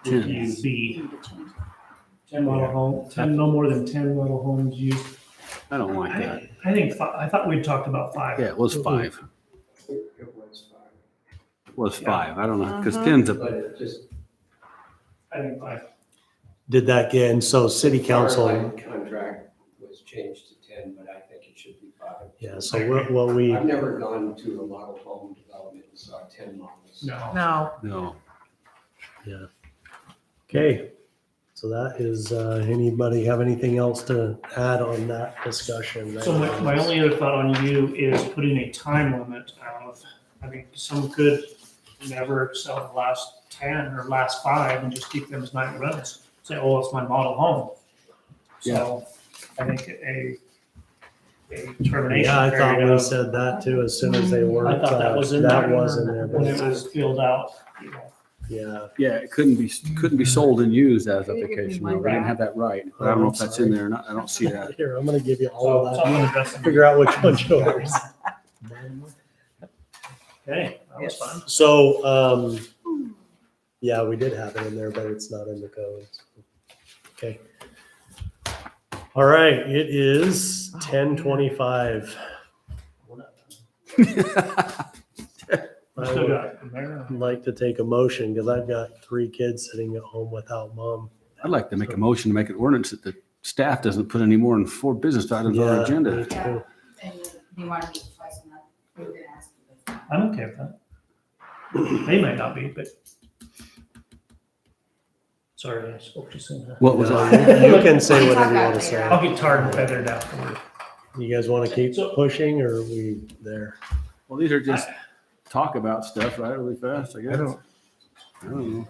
10. review B, 10 model home, 10, no more than 10 model homes used. I don't like that. I think, I thought we'd talked about 5. Yeah, it was 5. It was fine, It was 5. I don't know, because Uh-huh. 10's but a, it just. I think 5. Did that get, and so city council, Our line contract was changed to 10, but I think it should be 5. yeah, so what we, I've never gone to a model home development and saw 10 models. No. No. no. yeah. Okay, so that is, anybody have anything else to add on that discussion? So my only other thought on you is putting a time limit of, I mean, some could never sell the last 10 or last 5 and just keep them as night rentals. Say, oh, it's my model home. So I think a termination Yeah, I thought period we of, said that too, as soon as they were. I thought that was in That there. was in there, when it but, was filled out, you know. yeah. Yeah, it couldn't be sold and used as a Can you give me vacation. my though. We didn't have that right. But I don't know if that's in there or not. I don't see that. Here, I'm gonna give you So all of so I'm that, gonna address them. figure out which one's yours. Okay, that was Yes. fun. So, yeah, we did have it in there, but it's not in the codes. Okay. All right, it is 10:25. We I still would got the mayor. like to take a motion because I've got 3 kids sitting at home without mom. I'd like to make a motion to make an ordinance that the staff doesn't put any more than 4 business items on our Yeah, agenda. me too. And you want to meet twice a month, we were gonna ask you this. I'm okay with that. They might not be, but. Sorry, I spoke too soon. Huh? What was No, that? You can say whatever you want to say. I'll get tarred and feathered afterward. You guys want to keep pushing or are we there? Well, these are just talk about stuff, right, really fast, I guess. I don't know.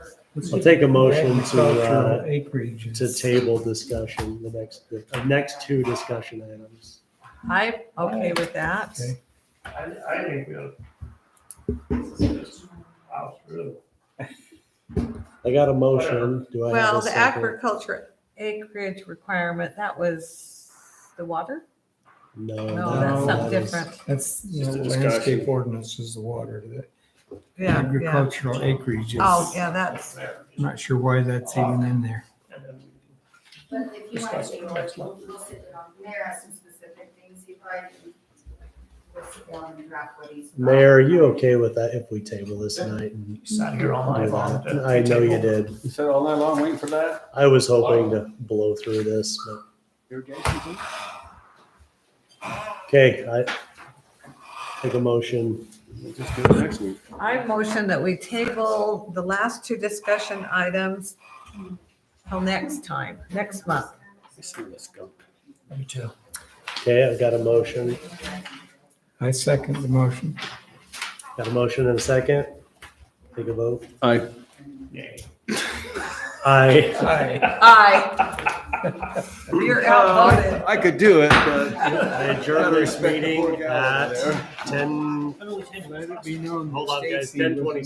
I'll take a motion Agricultural to acreage. table discussion, the next 2 discussion items. I'm okay with that. Okay. I think we'll. Wow, really. I got a motion. Do I have Well, a the second? agriculture acreage requirement, that was the water? No, No, that's something that is- different. That's, you know, Just a discussion. landscape ordinance is the water. The Yeah, yeah. agricultural acreage is, Oh, yeah, that's, I'm not sure why that's even in there. And then But if you want Discuss to it take, next month. we'll sit down, Mayor has some specific things he'd like, and we'll sit down and draft what he's. Mayor, are you okay with that if we table this tonight? and you sat here all night do long. that? I know you did. You sat all night long waiting for that? I was hoping to blow through this, but, Irrigation? okay, I take a motion. We'll just do it next week. I motion that we table the last 2 discussion items till next time, next month. Let's see what's going. Me too. Okay, I've got a motion. I second the motion. Got a motion and a second. Take a vote. Aye. Yay. Aye. Aye. You're outvoted. I could do it, but. I adjourn this meeting at 10. Let it be known. Hold on, guys, Stacy was 10:20.